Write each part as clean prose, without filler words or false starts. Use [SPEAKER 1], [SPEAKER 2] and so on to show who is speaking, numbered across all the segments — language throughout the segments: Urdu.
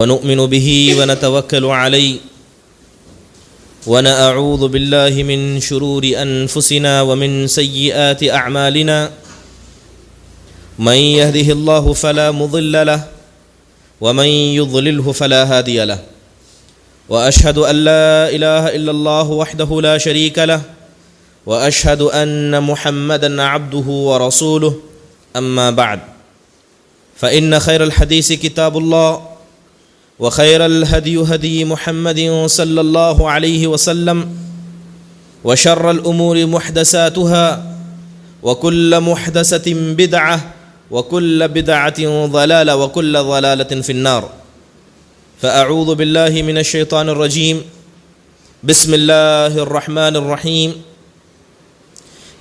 [SPEAKER 1] ونؤمن به ونتوكل عليه ونعوذ بالله من شرور أنفسنا ومن سيئات أعمالنا من يهده الله فلا مضل له ومن يضلله فلا هادي له وأشهد أن لا إله إلا الله وحده لا شريك له وأشهد أن محمدا عبده ورسوله أما بعد فإن خير الحديث كتاب الله وخير الهدي هدي محمد صلى الله عليه وسلم وشر الأمور محدثاتها وكل محدثة بدعة وكل بدعة ضلالة وكل ضلالة في النار فأعوذ بالله من الشيطان الرجيم بسم الله الرحمن الرحيم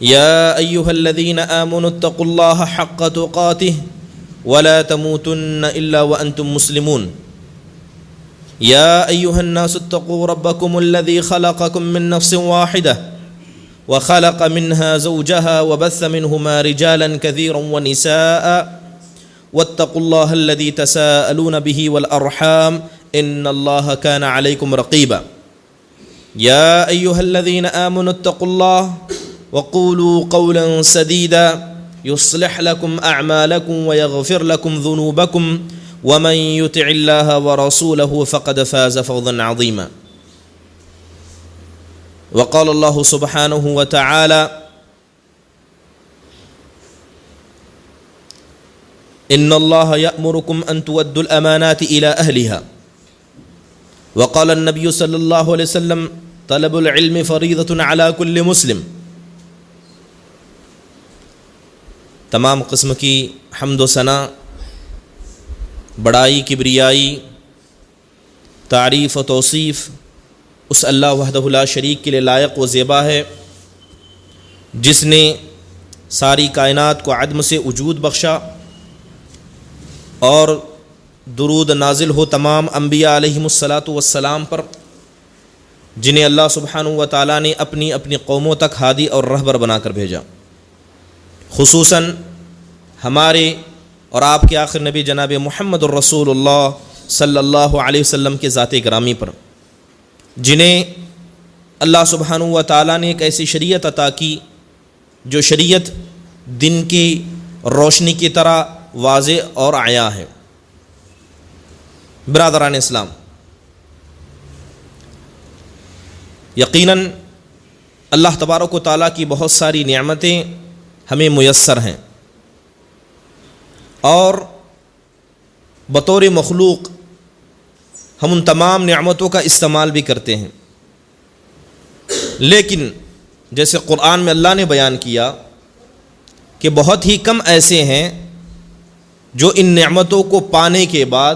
[SPEAKER 1] يا أيها الذين آمنوا اتقوا الله حق تقاته ولا تموتن إلا وأنتم مسلمون يا أيها الناس اتقوا ربكم الذي خلقكم من نفس واحدة وخلق منها زوجها وبث منهما رجالا كثيرا ونساء واتقوا الله الذي تساءلون به والأرحام إن الله كان عليكم رقيبا يا أيها الذين آمنوا اتقوا الله وقولوا قولا سديدا يصلح لكم أعمالكم ويغفر لكم ذنوبكم ومن يطع الله ورسوله فقد فاز فوزا عظيما وقال الله سبحانه وتعالى إن الله يأمركم أن تودوا الأمانات إلى أهلها وقال النبي صلى الله عليه وسلم طلب العلم فريضة على كل مسلم. تمام قسم کی حمد و ثنا، بڑائی، کبریائی، تعریف و توصیف اس اللہ وحدہ لا شریک کے لیے لائق و زیبا ہے جس نے ساری کائنات کو عدم سے وجود بخشا، اور درود نازل ہو تمام انبیاء علیہم الصلاۃ والسلام پر جنہیں اللہ سبحانہ و تعالیٰ نے اپنی اپنی قوموں تک ہادی اور رہبر بنا کر بھیجا، خصوصاً ہمارے اور آپ کے آخر نبی جناب محمد الرسول اللہ صلی اللہ علیہ وسلم کے ذات گرامی پر، جنہیں اللہ سبحانہ و تعالیٰ نے ایک ایسی شریعت عطا کی جو شریعت دن کی روشنی کی طرح واضح اور عیاں ہے۔ برادران اسلام، یقیناً اللہ تبارک و تعالیٰ کی بہت ساری نعمتیں ہمیں میسر ہیں، اور بطور مخلوق ہم ان تمام نعمتوں کا استعمال بھی کرتے ہیں، لیکن جیسے قرآن میں اللہ نے بیان کیا کہ بہت ہی کم ایسے ہیں جو ان نعمتوں کو پانے کے بعد،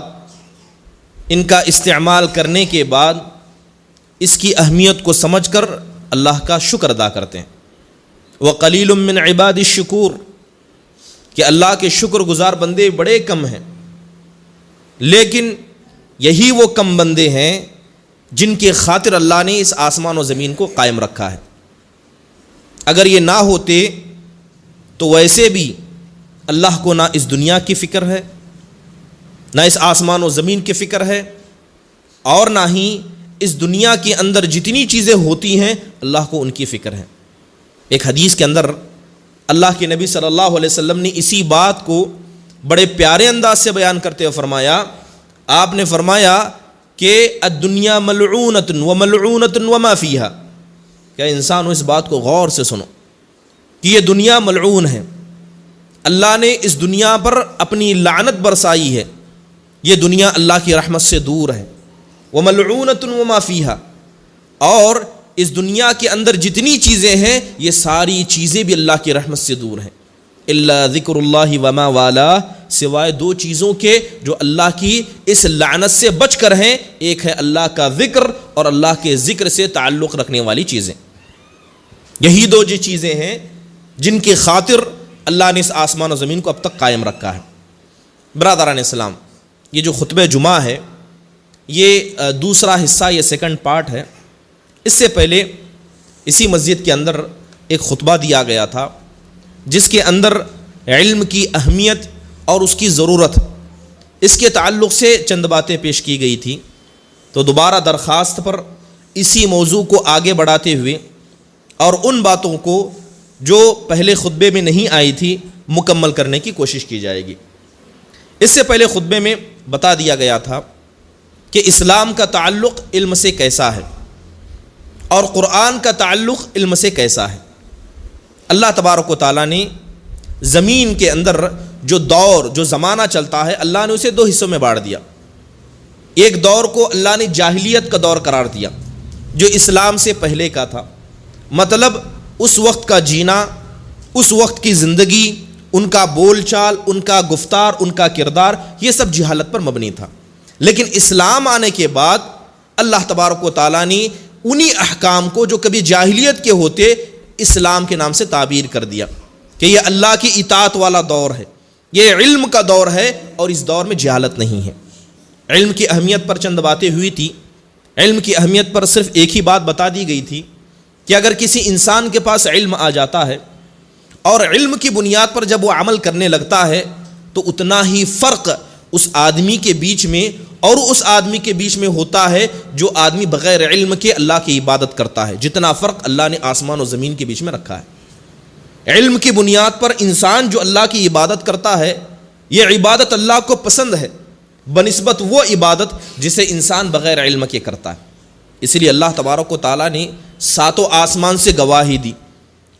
[SPEAKER 1] ان کا استعمال کرنے کے بعد اس کی اہمیت کو سمجھ کر اللہ کا شکر ادا کرتے ہیں۔ وَقَلِيلٌ مِّنْ عِبَادِ الشُّكُورِ، کہ اللہ کے شکر گزار بندے بڑے کم ہیں، لیکن یہی وہ کم بندے ہیں جن کے خاطر اللہ نے اس آسمان و زمین کو قائم رکھا ہے۔ اگر یہ نہ ہوتے تو ویسے بھی اللہ کو نہ اس دنیا کی فکر ہے، نہ اس آسمان و زمین کی فکر ہے، اور نہ ہی اس دنیا کے اندر جتنی چیزیں ہوتی ہیں اللہ کو ان کی فکر ہے۔ ایک حدیث کے اندر اللہ کے نبی صلی اللہ علیہ وسلم نے اسی بات کو بڑے پیارے انداز سے بیان کرتے ہوئے فرمایا، آپ نے فرمایا کہ الدنیا ملعونۃ وملعونۃ وما فیہا، کہ انسانوں اس بات کو غور سے سنو کہ یہ دنیا ملعون ہے، اللہ نے اس دنیا پر اپنی لعنت برسائی ہے، یہ دنیا اللہ کی رحمت سے دور ہے، وملعونۃ وما فیہا، اور اس دنیا کے اندر جتنی چیزیں ہیں یہ ساری چیزیں بھی اللہ کی رحمت سے دور ہیں، الا ذکر اللہ وما والا، سوائے دو چیزوں کے جو اللہ کی اس لعنت سے بچ کر ہیں، ایک ہے اللہ کا ذکر اور اللہ کے ذکر سے تعلق رکھنے والی چیزیں۔ یہی دو جو چیزیں ہیں جن کی خاطر اللہ نے اس آسمان و زمین کو اب تک قائم رکھا ہے۔ برادران اسلام، یہ جو خطبہ جمعہ ہے یہ دوسرا حصہ، یہ سیکنڈ پارٹ ہے۔ اس سے پہلے اسی مسجد کے اندر ایک خطبہ دیا گیا تھا جس کے اندر علم کی اہمیت اور اس کی ضرورت اس کے تعلق سے چند باتیں پیش کی گئی تھی، تو دوبارہ درخواست پر اسی موضوع کو آگے بڑھاتے ہوئے اور ان باتوں کو جو پہلے خطبے میں نہیں آئی تھی مکمل کرنے کی کوشش کی جائے گی۔ اس سے پہلے خطبے میں بتا دیا گیا تھا کہ اسلام کا تعلق علم سے کیسا ہے اور قرآن کا تعلق علم سے کیسا ہے۔ اللہ تبارک و تعالیٰ نے زمین کے اندر جو دور جو زمانہ چلتا ہے اللہ نے اسے دو حصوں میں بانٹ دیا۔ ایک دور کو اللہ نے جاہلیت کا دور قرار دیا جو اسلام سے پہلے کا تھا، مطلب اس وقت کا جینا، اس وقت کی زندگی، ان کا بول چال، ان کا گفتار، ان کا کردار، یہ سب جہالت پر مبنی تھا۔ لیکن اسلام آنے کے بعد اللہ تبارک و تعالیٰ نے انہی احکام کو جو کبھی جاہلیت کے ہوتے اسلام کے نام سے تعبیر کر دیا کہ یہ اللہ کی اطاعت والا دور ہے، یہ علم کا دور ہے اور اس دور میں جہالت نہیں ہے۔ علم کی اہمیت پر چند باتیں ہوئی تھی۔ علم کی اہمیت پر صرف ایک ہی بات بتا دی گئی تھی کہ اگر کسی انسان کے پاس علم آ جاتا ہے اور علم کی بنیاد پر جب وہ عمل کرنے لگتا ہے تو اتنا ہی فرق اس آدمی کے بیچ میں اور اس آدمی کے بیچ میں ہوتا ہے جو آدمی بغیر علم کے اللہ کی عبادت کرتا ہے، جتنا فرق اللہ نے آسمان و زمین کے بیچ میں رکھا ہے۔ علم کی بنیاد پر انسان جو اللہ کی عبادت کرتا ہے یہ عبادت اللہ کو پسند ہے بنسبت وہ عبادت جسے انسان بغیر علم کے کرتا ہے۔ اس لیے اللہ تبارک و تعالیٰ نے ساتوں آسمان سے گواہی دی۔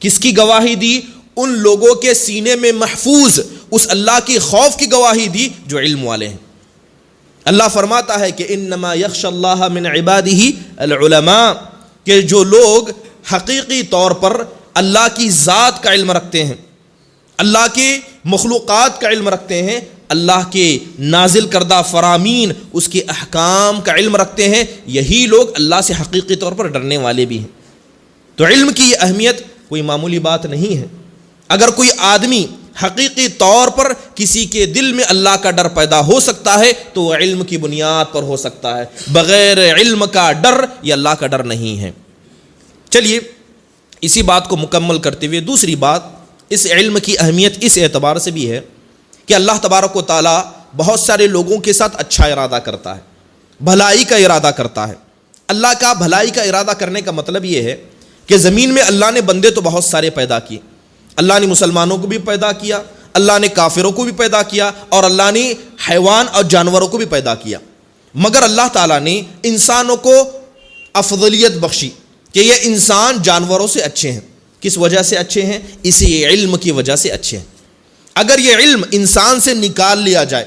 [SPEAKER 1] کس کی گواہی دی؟ ان لوگوں کے سینے میں محفوظ اس اللہ کی خوف کی گواہی دی جو علم والے ہیں۔ اللہ فرماتا ہے کہ انما یخشی اللہ من عبادہ العلماء، کہ جو لوگ حقیقی طور پر اللہ کی ذات کا علم رکھتے ہیں، اللہ کی مخلوقات کا علم رکھتے ہیں، اللہ کے نازل کردہ فرامین اس کے احکام کا علم رکھتے ہیں، یہی لوگ اللہ سے حقیقی طور پر ڈرنے والے بھی ہیں۔ تو علم کی یہ اہمیت کوئی معمولی بات نہیں ہے۔ اگر کوئی آدمی حقیقی طور پر کسی کے دل میں اللہ کا ڈر پیدا ہو سکتا ہے تو وہ علم کی بنیاد پر ہو سکتا ہے، بغیر علم کا ڈر یہ اللہ کا ڈر نہیں ہے۔ چلیے اسی بات کو مکمل کرتے ہوئے دوسری بات، اس علم کی اہمیت اس اعتبار سے بھی ہے کہ اللہ تبارک و تعالیٰ بہت سارے لوگوں کے ساتھ اچھا ارادہ کرتا ہے، بھلائی کا ارادہ کرتا ہے۔ اللہ کا بھلائی کا ارادہ کرنے کا مطلب یہ ہے کہ زمین میں اللہ نے بندے تو بہت سارے پیدا کیے، اللہ نے مسلمانوں کو بھی پیدا کیا، اللہ نے کافروں کو بھی پیدا کیا اور اللہ نے حیوان اور جانوروں کو بھی پیدا کیا، مگر اللہ تعالیٰ نے انسانوں کو افضلیت بخشی کہ یہ انسان جانوروں سے اچھے ہیں۔ کس وجہ سے اچھے ہیں؟ اسی علم کی وجہ سے اچھے ہیں۔ اگر یہ علم انسان سے نکال لیا جائے،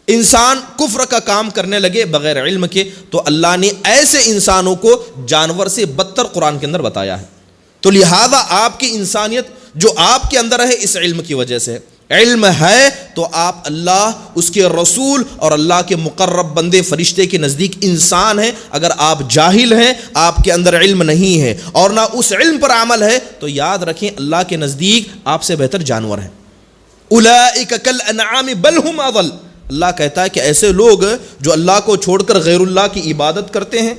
[SPEAKER 1] انسان کفر کا کام کرنے لگے بغیر علم کے، تو اللہ نے ایسے انسانوں کو جانور سے بدتر قرآن کے اندر بتایا ہے۔ تو لہذا آپ کی انسانیت جو آپ کے اندر ہے اس علم کی وجہ سے، علم ہے تو آپ اللہ، اس کے رسول اور اللہ کے مقرب بندے فرشتے کے نزدیک انسان ہیں۔ اگر آپ جاہل ہیں، آپ کے اندر علم نہیں ہے اور نہ اس علم پر عمل ہے، تو یاد رکھیں اللہ کے نزدیک آپ سے بہتر جانور ہیں۔ اولئک کالانعام بل ہم اضل، اللہ کہتا ہے کہ ایسے لوگ جو اللہ کو چھوڑ کر غیر اللہ کی عبادت کرتے ہیں،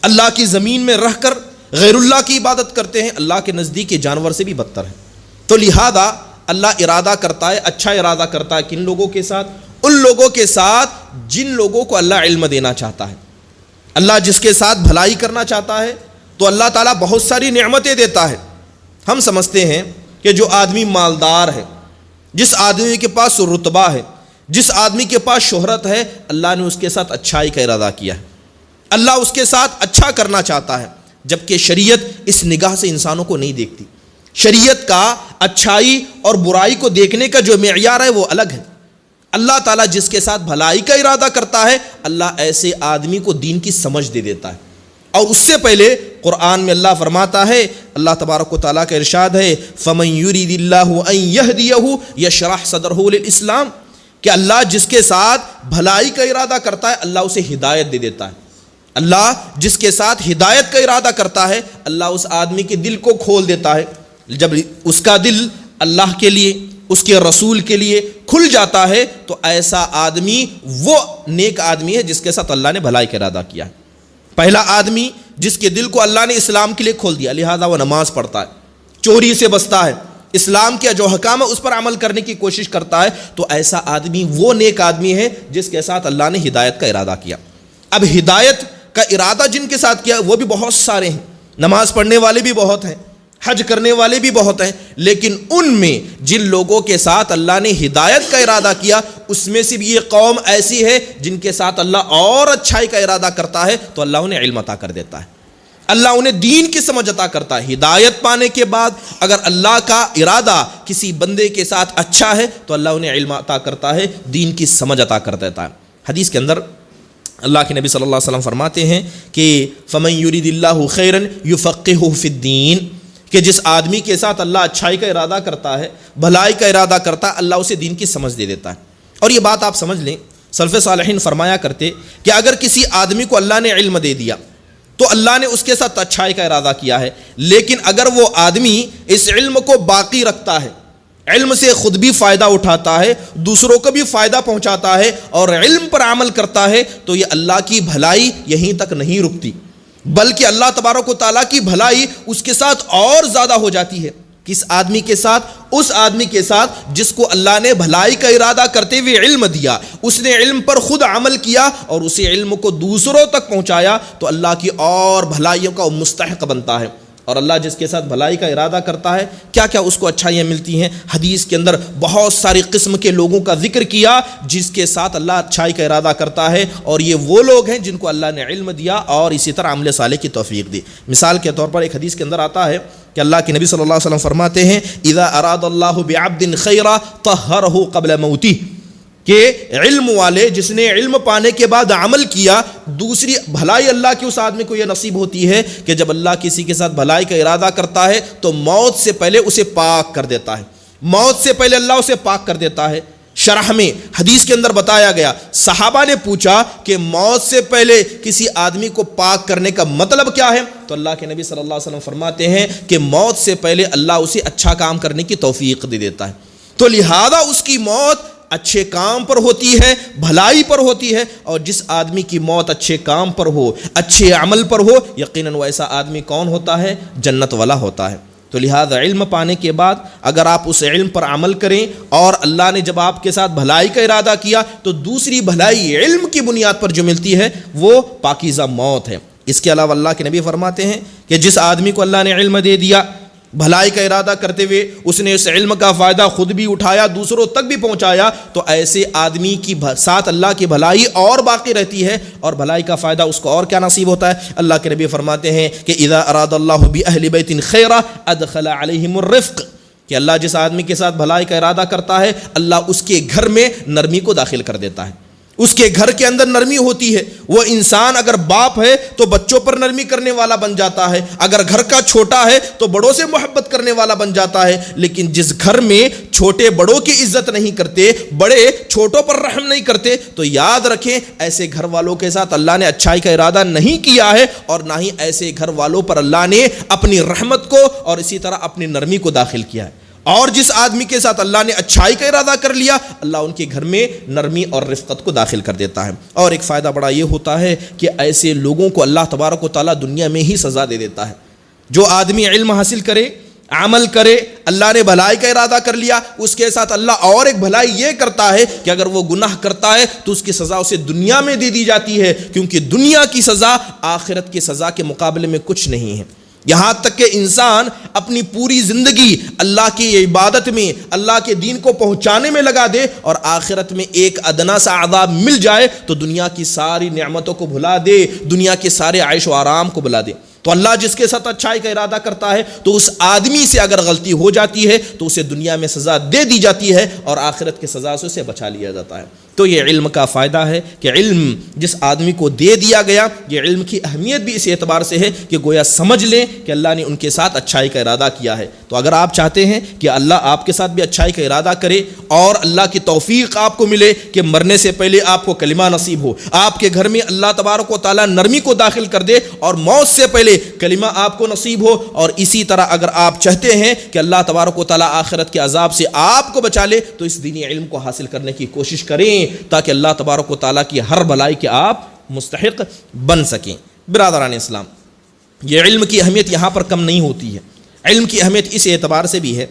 [SPEAKER 1] اللہ کی زمین میں رہ کر غیر اللہ کی عبادت کرتے ہیں، اللہ کے نزدیک یہ جانور سے بھی بدتر ہے۔ تو لہذا اللہ ارادہ کرتا ہے، اچھا ارادہ کرتا ہے کن لوگوں کے ساتھ؟ ان لوگوں کے ساتھ جن لوگوں کو اللہ علم دینا چاہتا ہے۔ اللہ جس کے ساتھ بھلائی کرنا چاہتا ہے تو اللہ تعالیٰ بہت ساری نعمتیں دیتا ہے۔ ہم سمجھتے ہیں کہ جو آدمی مالدار ہے، جس آدمی کے پاس رتبہ ہے، جس آدمی کے پاس شہرت ہے، اللہ نے اس کے ساتھ اچھائی کا ارادہ کیا ہے، اللہ اس کے ساتھ اچھا کرنا چاہتا ہے، جبکہ شریعت اس نگاہ سے انسانوں کو نہیں دیکھتی۔ شریعت کا اچھائی اور برائی کو دیکھنے کا جو معیار ہے وہ الگ ہے۔ اللہ تعالیٰ جس کے ساتھ بھلائی کا ارادہ کرتا ہے، اللہ ایسے آدمی کو دین کی سمجھ دے دیتا ہے۔ اور اس سے پہلے قرآن میں اللہ فرماتا ہے، اللہ تبارک و تعالیٰ کا ارشاد ہے، فَمَن يُرِدِ اللَّهُ أَن يَهْدِيَهُ يَشْرَحْ صَدْرَهُ لِلْإِسْلَامِ، کہ اللہ جس کے ساتھ بھلائی کا ارادہ کرتا ہے اللہ اسے ہدایت دے دیتا ہے۔ اللہ جس کے ساتھ ہدایت کا ارادہ کرتا ہے اللہ اس آدمی کے دل کو کھول دیتا ہے۔ جب اس کا دل اللہ کے لیے، اس کے رسول کے لیے کھل جاتا ہے تو ایسا آدمی وہ نیک آدمی ہے جس کے ساتھ اللہ نے بھلائی کا ارادہ کیا ہے۔ پہلا آدمی جس کے دل کو اللہ نے اسلام کے لیے کھول دیا، لہذا وہ نماز پڑھتا ہے، چوری سے بچتا ہے، اسلام کے جو حکام ہے اس پر عمل کرنے کی کوشش کرتا ہے، تو ایسا آدمی وہ نیک آدمی ہے جس کے ساتھ اللہ نے ہدایت کا ارادہ کیا۔ اب ہدایت کا ارادہ جن کے ساتھ کیا وہ بھی بہت سارے ہیں، نماز پڑھنے والے بھی بہت ہیں، حج کرنے والے بھی بہت ہیں، لیکن ان میں جن لوگوں کے ساتھ اللہ نے ہدایت کا ارادہ کیا اس میں سے بھی یہ قوم ایسی ہے جن کے ساتھ اللہ اور اچھائی کا ارادہ کرتا ہے تو اللہ انہیں علم عطا کر دیتا ہے، اللہ انہیں دین کی سمجھ عطا کرتا ہے۔ ہدایت پانے کے بعد اگر اللہ کا ارادہ کسی بندے کے ساتھ اچھا ہے تو اللہ انہیں علم عطا کرتا ہے، دین کی سمجھ عطا کر دیتا ہے۔ حدیث کے اندر اللہ کے نبی صلی اللہ علیہ وسلم فرماتے ہیں کہ فَمَن يُرِدِ اللَّهُ خَيْرًا يُفَقِّهُ فِي الدِّينِ، کہ جس آدمی کے ساتھ اللہ اچھائی کا ارادہ کرتا ہے، بھلائی کا ارادہ کرتا ہے، اللہ اسے دین کی سمجھ دے دیتا ہے۔ اور یہ بات آپ سمجھ لیں، سلف صالحین فرمایا کرتے کہ اگر کسی آدمی کو اللہ نے علم دے دیا تو اللہ نے اس کے ساتھ اچھائی کا ارادہ کیا ہے، لیکن اگر وہ آدمی اس علم کو باقی رکھتا ہے، علم سے خود بھی فائدہ اٹھاتا ہے، دوسروں کو بھی فائدہ پہنچاتا ہے اور علم پر عمل کرتا ہے، تو یہ اللہ کی بھلائی یہیں تک نہیں رکتی، بلکہ اللہ تبارک و تعالیٰ کی بھلائی اس کے ساتھ اور زیادہ ہو جاتی ہے۔ کس آدمی کے ساتھ؟ اس آدمی کے ساتھ جس کو اللہ نے بھلائی کا ارادہ کرتے ہوئے علم دیا، اس نے علم پر خود عمل کیا اور اسی علم کو دوسروں تک پہنچایا، تو اللہ کی اور بھلائیوں کا مستحق بنتا ہے۔ اور اللہ جس کے ساتھ بھلائی کا ارادہ کرتا ہے کیا کیا اس کو اچھائیاں ملتی ہیں۔ حدیث کے اندر بہت ساری قسم کے لوگوں کا ذکر کیا جس کے ساتھ اللہ اچھائی کا ارادہ کرتا ہے، اور یہ وہ لوگ ہیں جن کو اللہ نے علم دیا اور اسی طرح عمل صالح کی توفیق دی۔ مثال کے طور پر ایک حدیث کے اندر آتا ہے کہ اللہ کے نبی صلی اللہ علیہ وسلم فرماتے ہیں اذا اراد اللہ بعبد خیرا طہرہ قبل موتہ، کہ علم والے جس نے علم پانے کے بعد عمل کیا، دوسری بھلائی اللہ کی اس آدمی کو یہ نصیب ہوتی ہے کہ جب اللہ کسی کے ساتھ بھلائی کا ارادہ کرتا ہے تو موت سے پہلے اسے پاک کر دیتا ہے، موت سے پہلے اللہ اسے پاک کر دیتا ہے۔ شرح میں حدیث کے اندر بتایا گیا، صحابہ نے پوچھا کہ موت سے پہلے کسی آدمی کو پاک کرنے کا مطلب کیا ہے؟ تو اللہ کے نبی صلی اللہ علیہ وسلم فرماتے ہیں کہ موت سے پہلے اللہ اسے اچھا کام کرنے کی توفیق دے دیتا ہے، تو لہذا اس کی موت اچھے کام پر ہوتی ہے، بھلائی پر ہوتی ہے، اور جس آدمی کی موت اچھے کام پر ہو، اچھے عمل پر ہو، یقیناً وہ ایسا آدمی کون ہوتا ہے؟ جنت والا ہوتا ہے۔ تو لہذا علم پانے کے بعد اگر آپ اس علم پر عمل کریں اور اللہ نے جب آپ کے ساتھ بھلائی کا ارادہ کیا تو دوسری بھلائی علم کی بنیاد پر جو ملتی ہے وہ پاکیزہ موت ہے۔ اس کے علاوہ اللہ کے نبی فرماتے ہیں کہ جس آدمی کو اللہ نے علم دے دیا، بھلائی کا ارادہ کرتے ہوئے اس نے اس علم کا فائدہ خود بھی اٹھایا، دوسروں تک بھی پہنچایا، تو ایسے آدمی کی ساتھ اللہ کی بھلائی اور باقی رہتی ہے، اور بھلائی کا فائدہ اس کو اور کیا نصیب ہوتا ہے؟ اللہ کے نبی فرماتے ہیں کہ اذا اراد اللہ باہل بیت خیرا ادخل علیہم الرفق، کہ اللہ جس آدمی کے ساتھ بھلائی کا ارادہ کرتا ہے اللہ اس کے گھر میں نرمی کو داخل کر دیتا ہے، اس کے گھر کے اندر نرمی ہوتی ہے۔ وہ انسان اگر باپ ہے تو بچوں پر نرمی کرنے والا بن جاتا ہے، اگر گھر کا چھوٹا ہے تو بڑوں سے محبت کرنے والا بن جاتا ہے، لیکن جس گھر میں چھوٹے بڑوں کی عزت نہیں کرتے، بڑے چھوٹوں پر رحم نہیں کرتے، تو یاد رکھیں ایسے گھر والوں کے ساتھ اللہ نے اچھائی کا ارادہ نہیں کیا ہے، اور نہ ہی ایسے گھر والوں پر اللہ نے اپنی رحمت کو اور اسی طرح اپنی نرمی کو داخل کیا ہے۔ اور جس آدمی کے ساتھ اللہ نے اچھائی کا ارادہ کر لیا، اللہ ان کے گھر میں نرمی اور رفقت کو داخل کر دیتا ہے۔ اور ایک فائدہ بڑا یہ ہوتا ہے کہ ایسے لوگوں کو اللہ تبارک و تعالیٰ دنیا میں ہی سزا دے دیتا ہے۔ جو آدمی علم حاصل کرے، عمل کرے، اللہ نے بھلائی کا ارادہ کر لیا، اس کے ساتھ اللہ اور ایک بھلائی یہ کرتا ہے کہ اگر وہ گناہ کرتا ہے تو اس کی سزا اسے دنیا میں دے دی جاتی ہے، کیونکہ دنیا کی سزا آخرت کی سزا کے مقابلے میں کچھ نہیں ہے۔ یہاں تک کہ انسان اپنی پوری زندگی اللہ کی عبادت میں، اللہ کے دین کو پہنچانے میں لگا دے، اور آخرت میں ایک ادنا سا عذاب مل جائے تو دنیا کی ساری نعمتوں کو بھلا دے، دنیا کے سارے عیش و آرام کو بھلا دے۔ تو اللہ جس کے ساتھ اچھائی کا ارادہ کرتا ہے تو اس آدمی سے اگر غلطی ہو جاتی ہے تو اسے دنیا میں سزا دے دی جاتی ہے، اور آخرت کی سزا سے اسے بچا لیا جاتا ہے۔ تو یہ علم کا فائدہ ہے کہ علم جس آدمی کو دے دیا گیا، یہ علم کی اہمیت بھی اس اعتبار سے ہے کہ گویا سمجھ لیں کہ اللہ نے ان کے ساتھ اچھائی کا ارادہ کیا ہے۔ تو اگر آپ چاہتے ہیں کہ اللہ آپ کے ساتھ بھی اچھائی کا ارادہ کرے اور اللہ کی توفیق آپ کو ملے کہ مرنے سے پہلے آپ کو کلمہ نصیب ہو، آپ کے گھر میں اللہ تبارک و تعالیٰ نرمی کو داخل کر دے اور موت سے پہلے کلمہ آپ کو نصیب ہو، اور اسی طرح اگر آپ چاہتے ہیں کہ اللہ تبارک و تعالیٰ آخرت کے عذاب سے آپ کو بچا لے تو اس دینی علم کو حاصل کرنے کی کوشش کریں تاکہ اللہ تبارک و تعالیٰ کی ہر بھلائی کے آپ مستحق بن سکیں۔ برادران اسلام، یہ علم کی اہمیت یہاں پر کم نہیں ہوتی ہے۔ علم کی اہمیت اس اعتبار سے بھی ہے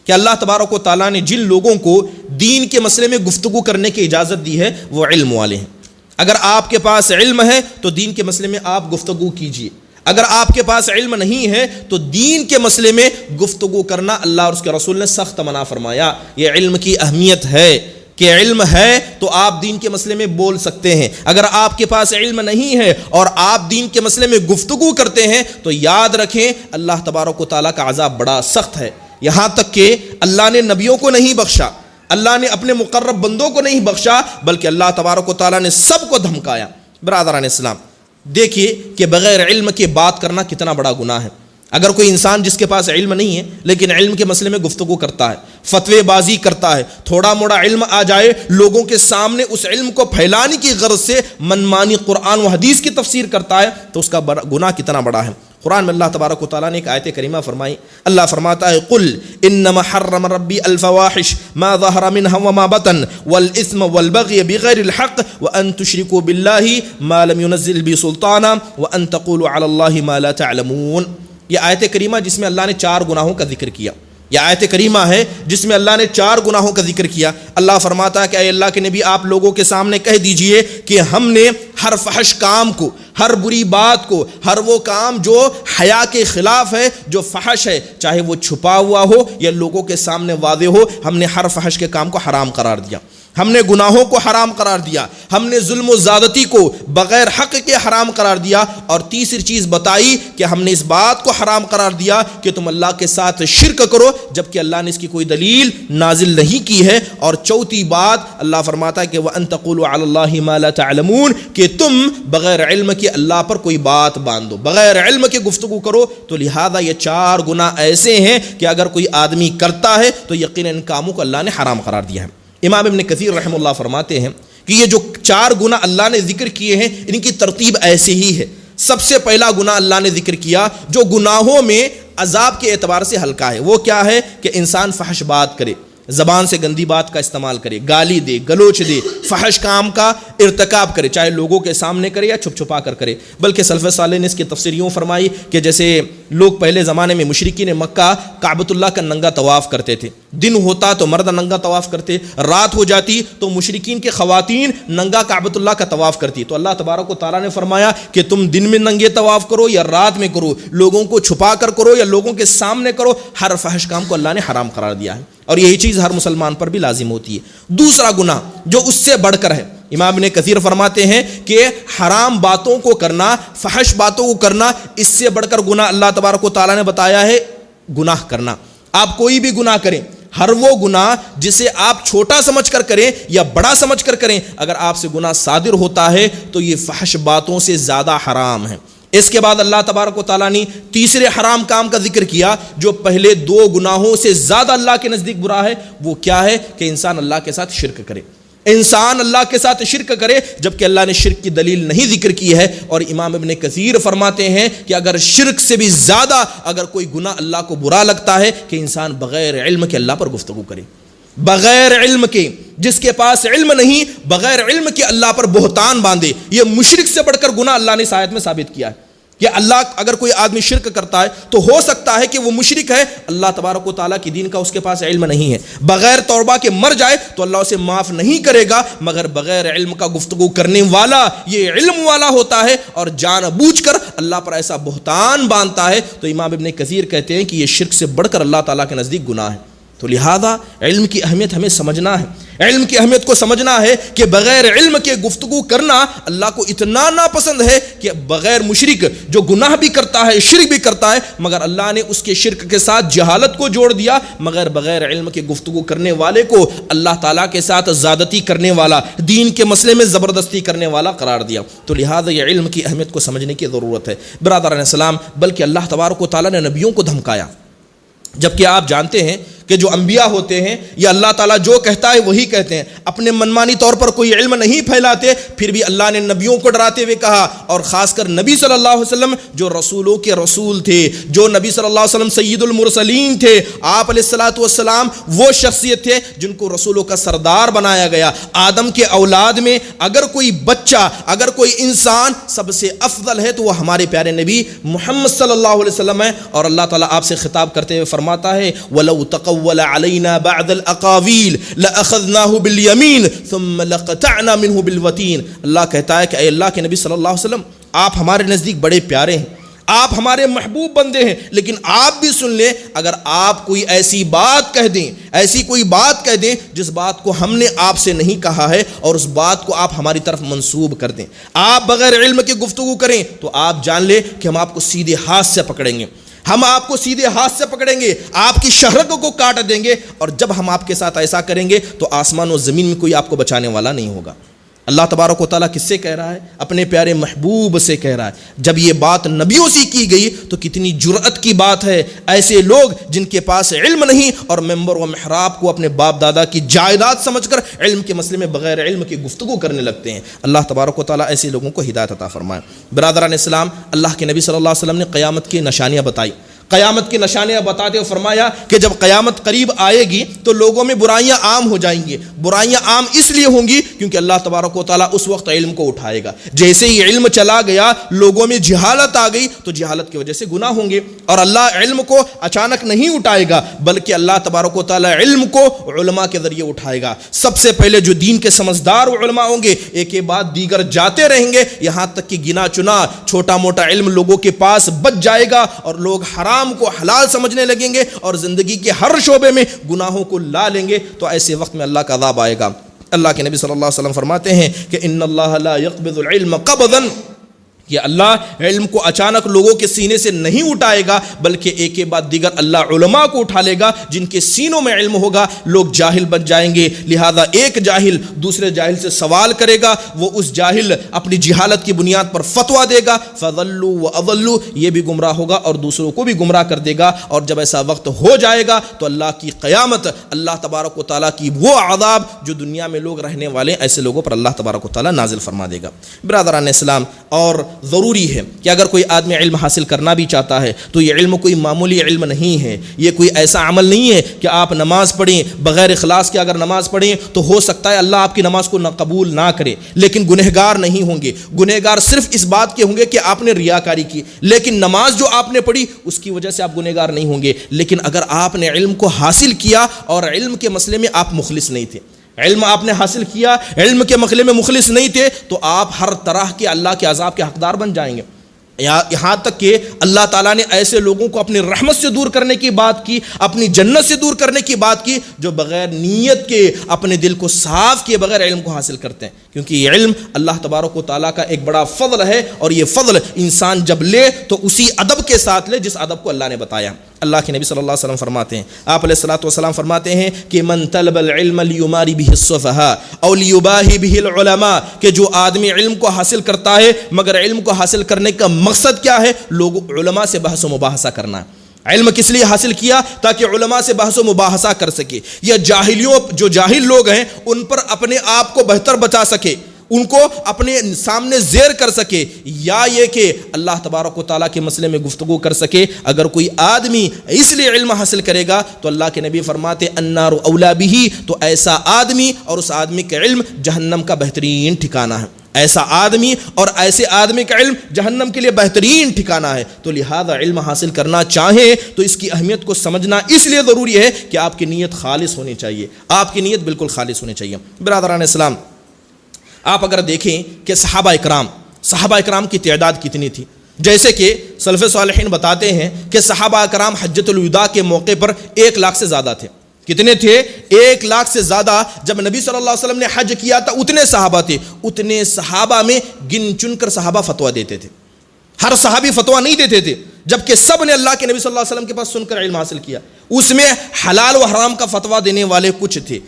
[SPEAKER 1] کہ اللہ تبارک و تعالیٰ نے جن لوگوں کو دین کے مسئلے میں گفتگو کرنے کی اجازت دی ہے وہ علم والے ہیں. اگر آپ کے پاس علم ہے تو دین کے مسئلے میں آپ گفتگو کیجئے. اگر آپ کے پاس علم نہیں ہے تو دین کے مسئلے میں گفتگو کرنا اللہ اور اس کے رسول نے سخت منع فرمایا. یہ علم کی اہمیت ہے کہ علم ہے تو آپ دین کے مسئلے میں بول سکتے ہیں. اگر آپ کے پاس علم نہیں ہے اور آپ دین کے مسئلے میں گفتگو کرتے ہیں تو یاد رکھیں اللہ تبارک و تعالیٰ کا عذاب بڑا سخت ہے. یہاں تک کہ اللہ نے نبیوں کو نہیں بخشا, اللہ نے اپنے مقرب بندوں کو نہیں بخشا, بلکہ اللہ تبارک و تعالیٰ نے سب کو دھمکایا. برادران اسلام, دیکھیے کہ بغیر علم کے بات کرنا کتنا بڑا گناہ ہے. اگر کوئی انسان جس کے پاس علم نہیں ہے لیکن علم کے مسئلے میں گفتگو کرتا ہے, فتوے بازی کرتا ہے, تھوڑا موڑا علم آ جائے, لوگوں کے سامنے اس علم کو پھیلانے کی غرض سے منمانی قرآن و حدیث کی تفسیر کرتا ہے, تو اس کا گناہ کتنا بڑا ہے. قرآن میں اللہ تبارک و تعالیٰ نے ایک آیت کریمہ فرمائی. اللہ فرماتا ہے قل انما حرم ربی الفواحش ما ظہر منها وما بطن والاثم والبغی بغیر الحق وان تشرکوا باللہ ما لم ينزل به سلطانا وان تقولوا علی اللہ ما لا تعلمون. یہ آیت کریمہ جس میں اللہ نے 4 گناہوں کا ذکر کیا, یہ آیت کریمہ ہے جس میں اللہ نے 4 گناہوں کا ذکر کیا. اللہ فرماتا ہے کہ اے اللہ کے نبی آپ لوگوں کے سامنے کہہ دیجئے کہ ہم نے ہر فحش کام کو, ہر بری بات کو, ہر وہ کام جو حیا کے خلاف ہے, جو فحش ہے, چاہے وہ چھپا ہوا ہو یا لوگوں کے سامنے واضح ہو, ہم نے ہر فحش کے کام کو حرام قرار دیا. ہم نے گناہوں کو حرام قرار دیا, ہم نے ظلم و زیادتی کو بغیر حق کے حرام قرار دیا, اور تیسری چیز بتائی کہ ہم نے اس بات کو حرام قرار دیا کہ تم اللہ کے ساتھ شرک کرو جبکہ اللہ نے اس کی کوئی دلیل نازل نہیں کی ہے. اور چوتھی بات اللہ فرماتا ہے کہ وَأَن تَقُولُوا عَلَى اللَّهِ مَا لَا تَعْلَمُونَ, کہ تم بغیر علم کے اللہ پر کوئی بات باندھو, بغیر علم کے گفتگو کرو. تو لہذا یہ 4 گناہ ایسے ہیں کہ اگر کوئی آدمی کرتا ہے تو یقیناً ان کاموں کو اللہ نے حرام قرار دیا ہے. امام ابن کثیر رحمہ اللہ فرماتے ہیں کہ یہ جو 4 گناہ اللہ نے ذکر کیے ہیں ان کی ترتیب ایسے ہی ہے. سب سے پہلا گناہ اللہ نے ذکر کیا جو گناہوں میں عذاب کے اعتبار سے ہلکا ہے, وہ کیا ہے کہ انسان فحش بات کرے, زبان سے گندی بات کا استعمال کرے, گالی دے, گلوچ دے, فحش کام کا ارتکاب کرے, چاہے لوگوں کے سامنے کرے یا چھپ چھپا کر کرے. بلکہ سلف صالح نے اس کی تفسیر یوں فرمائی کہ جیسے لوگ پہلے زمانے میں مشرکین مکہ کعبۃ اللہ کا ننگا طواف کرتے تھے. دن ہوتا تو مرد ننگا طواف کرتے, رات ہو جاتی تو مشرکین کے خواتین ننگا کعبۃ اللہ کا طواف کرتی. تو اللہ تبارک و تعالیٰ نے فرمایا کہ تم دن میں ننگے طواف کرو یا رات میں کرو, لوگوں کو چھپا کر کرو یا لوگوں کے سامنے کرو, ہر فحش کام کو اللہ نے حرام قرار دیا ہے. اور یہی چیز ہر مسلمان پر بھی لازم ہوتی ہے. دوسرا گناہ جو اس سے بڑھ کر ہے, امام ابن کثیر فرماتے ہیں کہ حرام باتوں کو کرنا, فحش باتوں کو کرنا, اس سے بڑھ کر گناہ اللہ تبارک و تعالیٰ نے بتایا ہے گناہ کرنا. آپ کوئی بھی گناہ کریں, ہر وہ گناہ جسے آپ چھوٹا سمجھ کر کریں یا بڑا سمجھ کر کریں, اگر آپ سے گناہ صادر ہوتا ہے تو یہ فحش باتوں سے زیادہ حرام ہے. اس کے بعد اللہ تبارک و تعالیٰ نے تیسرے حرام کام کا ذکر کیا جو پہلے 2 گناہوں سے زیادہ اللہ کے نزدیک برا ہے. وہ کیا ہے کہ انسان اللہ کے ساتھ شرک کرے, انسان اللہ کے ساتھ شرک کرے جبکہ اللہ نے شرک کی دلیل نہیں ذکر کی ہے. اور امام ابن کثیر فرماتے ہیں کہ اگر شرک سے بھی زیادہ اگر کوئی گناہ اللہ کو برا لگتا ہے کہ انسان بغیر علم کے اللہ پر گفتگو کرے, بغیر علم کے, جس کے پاس علم نہیں بغیر علم کے اللہ پر بہتان باندھے. یہ مشرک سے بڑھ کر گناہ اللہ نے اس آیت میں ثابت کیا ہے کہ اللہ اگر کوئی آدمی شرک کرتا ہے تو ہو سکتا ہے کہ وہ مشرک ہے, اللہ تبارک و تعالیٰ کی دین کا اس کے پاس علم نہیں ہے, بغیر توبہ کے مر جائے تو اللہ اسے معاف نہیں کرے گا, مگر بغیر علم کا گفتگو کرنے والا یہ علم والا ہوتا ہے اور جان بوجھ کر اللہ پر ایسا بہتان باندھتا ہے. تو امام ابن کثیر کہتے ہیں کہ یہ شرک سے بڑھ کر اللہ تعالیٰ کے نزدیک گناہ ہے. تو لہذا علم کی اہمیت ہمیں سمجھنا ہے, علم کی اہمیت کو سمجھنا ہے کہ بغیر علم کے گفتگو کرنا اللہ کو اتنا ناپسند ہے کہ بغیر مشرک جو گناہ بھی کرتا ہے, شرک بھی کرتا ہے, مگر اللہ نے اس کے شرک کے ساتھ جہالت کو جوڑ دیا, مگر بغیر علم کے گفتگو کرنے والے کو اللہ تعالیٰ کے ساتھ زیادتی کرنے والا, دین کے مسئلے میں زبردستی کرنے والا قرار دیا. تو لہذا یہ علم کی اہمیت کو سمجھنے کی ضرورت ہے. برادران اسلام, بلکہ اللہ تبارک و تعالیٰ نے نبیوں کو دھمکایا, جبکہ آپ جانتے ہیں کہ جو انبیاء ہوتے ہیں یا اللہ تعالیٰ جو کہتا ہے وہی کہتے ہیں, اپنے منمانی طور پر کوئی علم نہیں پھیلاتے. پھر بھی اللہ نے نبیوں کو ڈراتے ہوئے کہا, اور خاص کر نبی صلی اللہ علیہ وسلم جو رسولوں کے رسول تھے, جو نبی صلی اللہ علیہ وسلم سید المرسلین تھے, آپ علیہ الصلوۃ والسلام وہ شخصیت تھے جن کو رسولوں کا سردار بنایا گیا. آدم کے اولاد میں اگر کوئی بچہ, اگر کوئی انسان سب سے افضل ہے تو وہ ہمارے پیارے نبی محمد صلی اللہ علیہ وسلم ہے. اور اللہ تعالیٰ آپ سے خطاب کرتے ہوئے فرماتا ہے وَلَوْ تَقَوَّلَ تقول علینا بعض الاقاویل لأخذناه بالیمین ثم لقطعنا منه بالوتین. اللہ کہتا ہے کہ اے اللہ کے نبی صلی اللہ علیہ وسلم، آپ ہمارے نزدیک بڑے پیارے ہیں، آپ ہمارے محبوب بندے ہیں، لیکن آپ بھی سن لیں، اگر آپ کوئی ایسی بات کہہ دیں، ایسی کوئی بات کہہ دیں جس بات کو ہم نے آپ سے نہیں کہا ہے، اور اس بات کو آپ ہماری طرف منسوب کر دیں، آپ بغیر علم کے گفتگو کریں، تو آپ جان لیں کہ ہم آپ کو سیدھے ہاتھ سے پکڑیں گے، ہم آپ کو سیدھے ہاتھ سے پکڑیں گے، آپ کی شہرتوں کو کاٹ دیں گے، اور جب ہم آپ کے ساتھ ایسا کریں گے تو آسمان و زمین میں کوئی آپ کو بچانے والا نہیں ہوگا. اللہ تبارک و تعالیٰ کس سے کہہ رہا ہے؟ اپنے پیارے محبوب سے کہہ رہا ہے. جب یہ بات نبیوں سے کی گئی تو کتنی جرأت کی بات ہے. ایسے لوگ جن کے پاس علم نہیں اور ممبر و محراب کو اپنے باپ دادا کی جائیداد سمجھ کر علم کے مسئلے میں بغیر علم کی گفتگو کرنے لگتے ہیں. اللہ تبارک و تعالیٰ ایسے لوگوں کو ہدایت عطا فرمائے. برادران اسلام، اللہ کے نبی صلی اللہ علیہ وسلم نے قیامت کی نشانیاں بتائی. قیامت کی نشانیاں بتاتے ہوئے فرمایا کہ جب قیامت قریب آئے گی تو لوگوں میں برائیاں عام ہو جائیں گی. برائیاں عام اس لیے ہوں گی کیونکہ اللہ تبارک و تعالیٰ اس وقت علم کو اٹھائے گا. جیسے ہی علم چلا گیا، لوگوں میں جہالت آ گئی تو جہالت کی وجہ سے گناہ ہوں گے، اور اللہ علم کو اچانک نہیں اٹھائے گا بلکہ اللہ تبارک و تعالیٰ علم کو علماء کے ذریعے اٹھائے گا. سب سے پہلے جو دین کے سمجھدار علماء ہوں گے ایک کے بعد دیگر جاتے رہیں گے، یہاں تک کہ گنا چنا چھوٹا موٹا علم لوگوں کے پاس بچ جائے گا اور لوگ حرام کو حلال سمجھنے لگیں گے اور زندگی کے ہر شعبے میں گناہوں کو لا لیں گے. تو ایسے وقت میں اللہ کا عذاب آئے گا. اللہ کے نبی صلی اللہ علیہ وسلم فرماتے ہیں کہ ان اللہ لا يقبض العلم قبضا، کہ اللہ علم کو اچانک لوگوں کے سینے سے نہیں اٹھائے گا بلکہ ایک کے بعد دیگر اللہ علماء کو اٹھا لے گا جن کے سینوں میں علم ہوگا. لوگ جاہل بن جائیں گے، لہذا ایک جاہل دوسرے جاہل سے سوال کرے گا، وہ اس جاہل اپنی جہالت کی بنیاد پر فتویٰ دے گا، فضلوا واضلوا، یہ بھی گمراہ ہوگا اور دوسروں کو بھی گمراہ کر دے گا. اور جب ایسا وقت ہو جائے گا تو اللہ کی قیامت، اللہ تبارک و تعالیٰ کی وہ عذاب جو دنیا میں لوگ رہنے والے ایسے لوگوں پر اللہ تبارک و تعالیٰ نازل فرما دے گا. برادران اسلام، اور ضروری ہے کہ اگر کوئی آدمی علم حاصل کرنا بھی چاہتا ہے تو یہ علم کوئی معمولی علم نہیں ہے. یہ کوئی ایسا عمل نہیں ہے کہ آپ نماز پڑھیں بغیر اخلاص کے، اگر نماز پڑھیں تو ہو سکتا ہے اللہ آپ کی نماز کو قبول نہ کرے، لیکن گنہگار نہیں ہوں گے. گنہگار صرف اس بات کے ہوں گے کہ آپ نے ریاکاری کی، لیکن نماز جو آپ نے پڑھی اس کی وجہ سے آپ گنہگار نہیں ہوں گے. لیکن اگر آپ نے علم کو حاصل کیا اور علم کے مسئلے میں آپ مخلص نہیں تھے، علم آپ نے حاصل کیا، علم کے مسئلے میں مخلص نہیں تھے، تو آپ ہر طرح کے اللہ کے عذاب کے حقدار بن جائیں گے. یہاں تک کہ اللہ تعالیٰ نے ایسے لوگوں کو اپنی رحمت سے دور کرنے کی بات کی، اپنی جنت سے دور کرنے کی بات کی جو بغیر نیت کے، اپنے دل کو صاف کیے بغیر علم کو حاصل کرتے ہیں. کیونکہ یہ علم اللہ تبارک و تعالیٰ کا ایک بڑا فضل ہے، اور یہ فضل انسان جب لے تو اسی ادب کے ساتھ لے جس ادب کو اللہ نے بتایا. اللہ کے نبی صلی اللہ علیہ وسلم فرماتے ہیں، آپ علیہ الصلوۃ والسلام فرماتے ہیں کہ من طلب العلم لیماری بہ السفہاء او لیباہی بہ العلماء، کہ جو آدمی علم کو حاصل کرتا ہے مگر علم کو حاصل کرنے کا مقصد کیا ہے؟ لوگ علماء سے بحث و مباحثہ کرنا. علم کس لیے حاصل کیا؟ تاکہ علماء سے بحث و مباحثہ کر سکے، یا جو جاہل لوگ ہیں ان پر اپنے آپ کو بہتر بچا سکے، ان کو اپنے سامنے زیر کر سکے، یا یہ کہ اللہ تبارک و تعالیٰ کے مسئلے میں گفتگو کر سکے. اگر کوئی آدمی اس لیے علم حاصل کرے گا تو اللہ کے نبی فرماتے النار اولا بہ، تو ایسا آدمی اور اس آدمی کا علم جہنم کا بہترین ٹھکانہ ہے. ایسا آدمی اور ایسے آدمی کا علم جہنم کے لیے بہترین ٹھکانہ ہے. تو لہذا علم حاصل کرنا چاہیں تو اس کی اہمیت کو سمجھنا اس لیے ضروری ہے کہ آپ کی نیت خالص ہونی چاہیے، آپ کی نیت بالکل خالص ہونی چاہیے. برادران اسلام، آپ اگر دیکھیں کہ صحابہ اکرام کی تعداد کتنی تھی، جیسے کہ سلف صالحین بتاتے ہیں کہ صحابہ اکرام حجۃ الوداع کے موقع پر 1 لاکھ سے زیادہ تھے. کتنے تھے؟ 1 لاکھ سے زیادہ. جب نبی صلی اللہ علیہ وسلم نے حج کیا تھا اتنے صحابہ تھے. اتنے صحابہ میں گن چن کر صحابہ فتویٰ دیتے تھے. ہر صحابی فتویٰ نہیں دیتے تھے، جبکہ سب نے اللہ کے نبی صلی اللہ علیہ وسلم کے پاس سن کر علم حاصل کیا. اس میں حلال و حرام کا فتویٰ دینے والے کچھ تھے،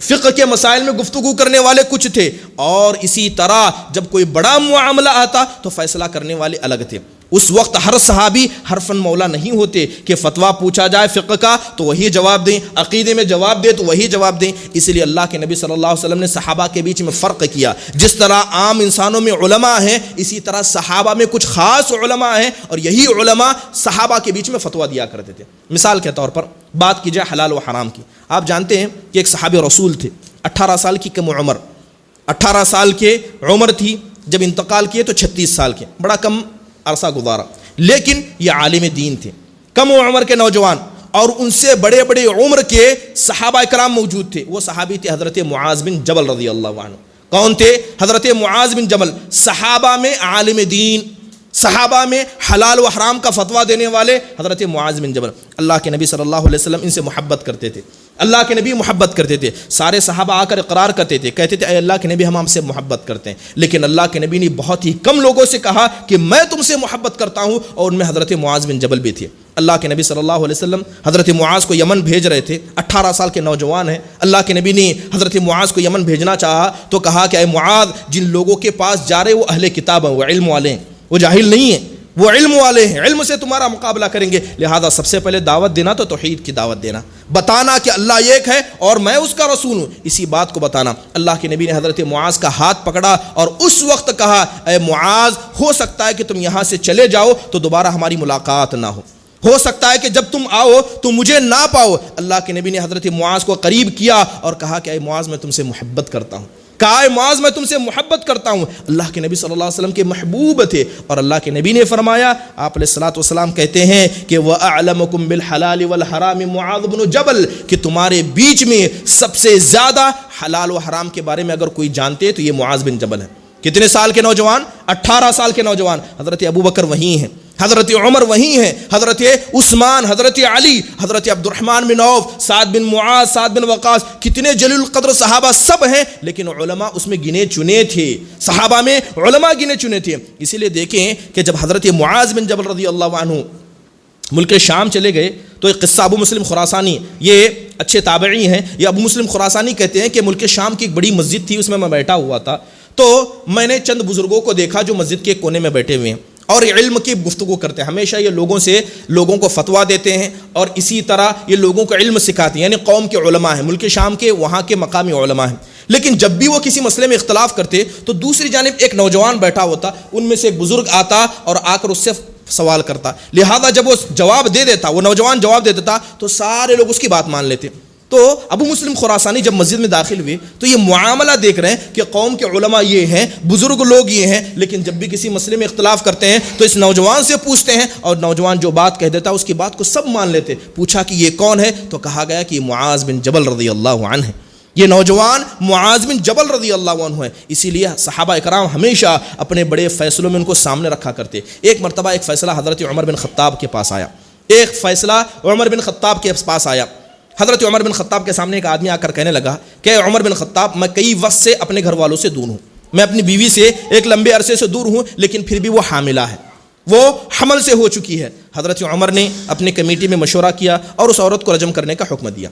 [SPEAKER 1] فقہ کے مسائل میں گفتگو کرنے والے کچھ تھے، اور اسی طرح جب کوئی بڑا معاملہ آتا تو فیصلہ کرنے والے الگ تھے. اس وقت ہر صحابی حرفن مولا نہیں ہوتے کہ فتویٰ پوچھا جائے فقہ کا تو وہی جواب دیں، عقیدے میں جواب دے تو وہی جواب دیں. اس لیے اللہ کے نبی صلی اللہ علیہ وسلم نے صحابہ کے بیچ میں فرق کیا. جس طرح عام انسانوں میں علماء ہیں، اسی طرح صحابہ میں کچھ خاص علماء ہیں، اور یہی علماء صحابہ کے بیچ میں فتویٰ دیا کرتے تھے. مثال کے طور پر بات کی جائے حلال و حرام کی. آپ جانتے ہیں کہ ایک صحابی رسول تھے، 18 سال کی کم عمر، 18 سال کے عمر تھی جب انتقال کیے تو 36 سال کے، بڑا کم عرصہ گزارا، لیکن یہ عالم دین تھے، کم عمر کے نوجوان، اور ان سے بڑے بڑے عمر کے صحابہ کرام موجود تھے. وہ صحابی تھے حضرت معاذ بن جبل رضی اللہ عنہ. کون تھے؟ حضرت معاذ بن جبل. صحابہ میں عالم دین، صحابہ میں حلال و حرام کا فتویٰ دینے والے حضرت معاذ بن جبل. اللہ کے نبی صلی اللہ علیہ وسلم ان سے محبت کرتے تھے. اللہ کے نبی محبت کرتے تھے. سارے صحابہ آ کر اقرار کرتے تھے، کہتے تھے اے اللہ کے نبی ہم آپ سے محبت کرتے ہیں. لیکن اللہ کے نبی نے بہت ہی کم لوگوں سے کہا کہ میں تم سے محبت کرتا ہوں، اور ان میں حضرت معاذ بن جبل بھی تھے. اللہ کے نبی صلی اللہ علیہ وسلم حضرت معاذ کو یمن بھیج رہے تھے. 18 سال کے نوجوان ہیں. اللہ کے نبی نے حضرت معاذ کو یمن بھیجنا چاہا تو کہا کہ اے معاذ، جن لوگوں کے پاس جا رہے وہ اہل کتاب ہیں، وہ علم والے ہیں، وہ جاہل نہیں ہیں، وہ علم والے ہیں، علم سے تمہارا مقابلہ کریں گے. لہذا سب سے پہلے دعوت دینا تو توحید کی دعوت دینا، بتانا کہ اللہ ایک ہے اور میں اس کا رسول ہوں، اسی بات کو بتانا. اللہ کے نبی نے حضرت معاذ کا ہاتھ پکڑا اور اس وقت کہا اے معاذ، ہو سکتا ہے کہ تم یہاں سے چلے جاؤ تو دوبارہ ہماری ملاقات نہ ہو سکتا ہے کہ جب تم آؤ تو مجھے نہ پاؤ. اللہ کے نبی نے حضرت معاذ کو قریب کیا اور کہا کہ اے معاذ میں تم سے محبت کرتا ہوں. کہا اے معاذ میں تم سے محبت کرتا ہوں. اللہ کے نبی صلی اللہ علیہ وسلم کے محبوب تھے، اور اللہ کے نبی نے فرمایا، آپ علیہ الصلوۃ والسلام کہتے ہیں کہ وَأَعْلَمُكُمْ بِالْحَلَالِ وَالْحَرَامِ مُعَاذ بن جبل، کہ تمہارے بیچ میں سب سے زیادہ حلال و حرام کے بارے میں اگر کوئی جانتے تو یہ معاذ بن جبل ہے. کتنے سال کے نوجوان؟ 18 سال کے نوجوان. حضرت ابو بکر وہیں ہیں، حضرت عمر وہیں ہیں، حضرت عثمان، حضرت علی، حضرت عبد الرحمن بن عوف، سعد بن معاذ، سعد بن وقاص، کتنے جلیل القدر صحابہ سب ہیں. لیکن علماء اس میں گنے چنے تھے، صحابہ میں علماء گنے چنے تھے. اسی لیے دیکھیں کہ جب حضرت معاذ بن جبل رضی اللہ عنہ ملک شام چلے گئے تو ایک قصہ ابو مسلم خراسانی، یہ اچھے تابعی ہیں، یہ ابو مسلم خراسانی کہتے ہیں کہ ملک شام کی ایک بڑی مسجد تھی، اس میں بیٹھا ہوا تھا تو میں نے چند بزرگوں کو دیکھا جو مسجد کے کونے میں بیٹھے ہوئے ہیں اور علم کی گفتگو کرتے ہیں. ہمیشہ یہ لوگوں کو فتویٰ دیتے ہیں اور اسی طرح یہ لوگوں کو علم سکھاتے ہیں. یعنی قوم کے علماء ہیں، ملک شام کے وہاں کے مقامی علماء ہیں. لیکن جب بھی وہ کسی مسئلے میں اختلاف کرتے تو دوسری جانب ایک نوجوان بیٹھا ہوتا، ان میں سے ایک بزرگ آتا اور آ کر اس سے سوال کرتا. لہذا جب وہ جواب دے دیتا، وہ نوجوان جواب دے دیتا تو سارے لوگ اس کی بات مان لیتے. تو ابو مسلم خراسانی جب مسجد میں داخل ہوئے تو یہ معاملہ دیکھ رہے ہیں کہ قوم کے علماء یہ ہیں، بزرگ لوگ یہ ہیں، لیکن جب بھی کسی مسئلے میں اختلاف کرتے ہیں تو اس نوجوان سے پوچھتے ہیں اور نوجوان جو بات کہہ دیتا ہے اس کی بات کو سب مان لیتے. پوچھا کہ یہ کون ہے تو کہا گیا کہ یہ معاذ بن جبل رضی اللہ عنہ ہے. یہ نوجوان معاذ بن جبل رضی اللہ عنہ ہے. اسی لیے صحابہ اکرام ہمیشہ اپنے بڑے فیصلوں میں ان کو سامنے رکھا کرتے. ایک مرتبہ ایک فیصلہ حضرت عمر بن خطاب کے پاس آیا، ایک فیصلہ عمر بن خطاب کے پاس آیا. حضرت عمر بن خطاب کے سامنے ایک آدمی آ کر کہنے لگا کہ عمر بن خطاب، میں کئی وقت سے اپنے گھر والوں سے دور ہوں، میں اپنی بیوی سے ایک لمبے عرصے سے دور ہوں، لیکن پھر بھی وہ حاملہ ہے، وہ حمل سے ہو چکی ہے. حضرت عمر نے اپنی کمیٹی میں مشورہ کیا اور اس عورت کو رجم کرنے کا حکم دیا.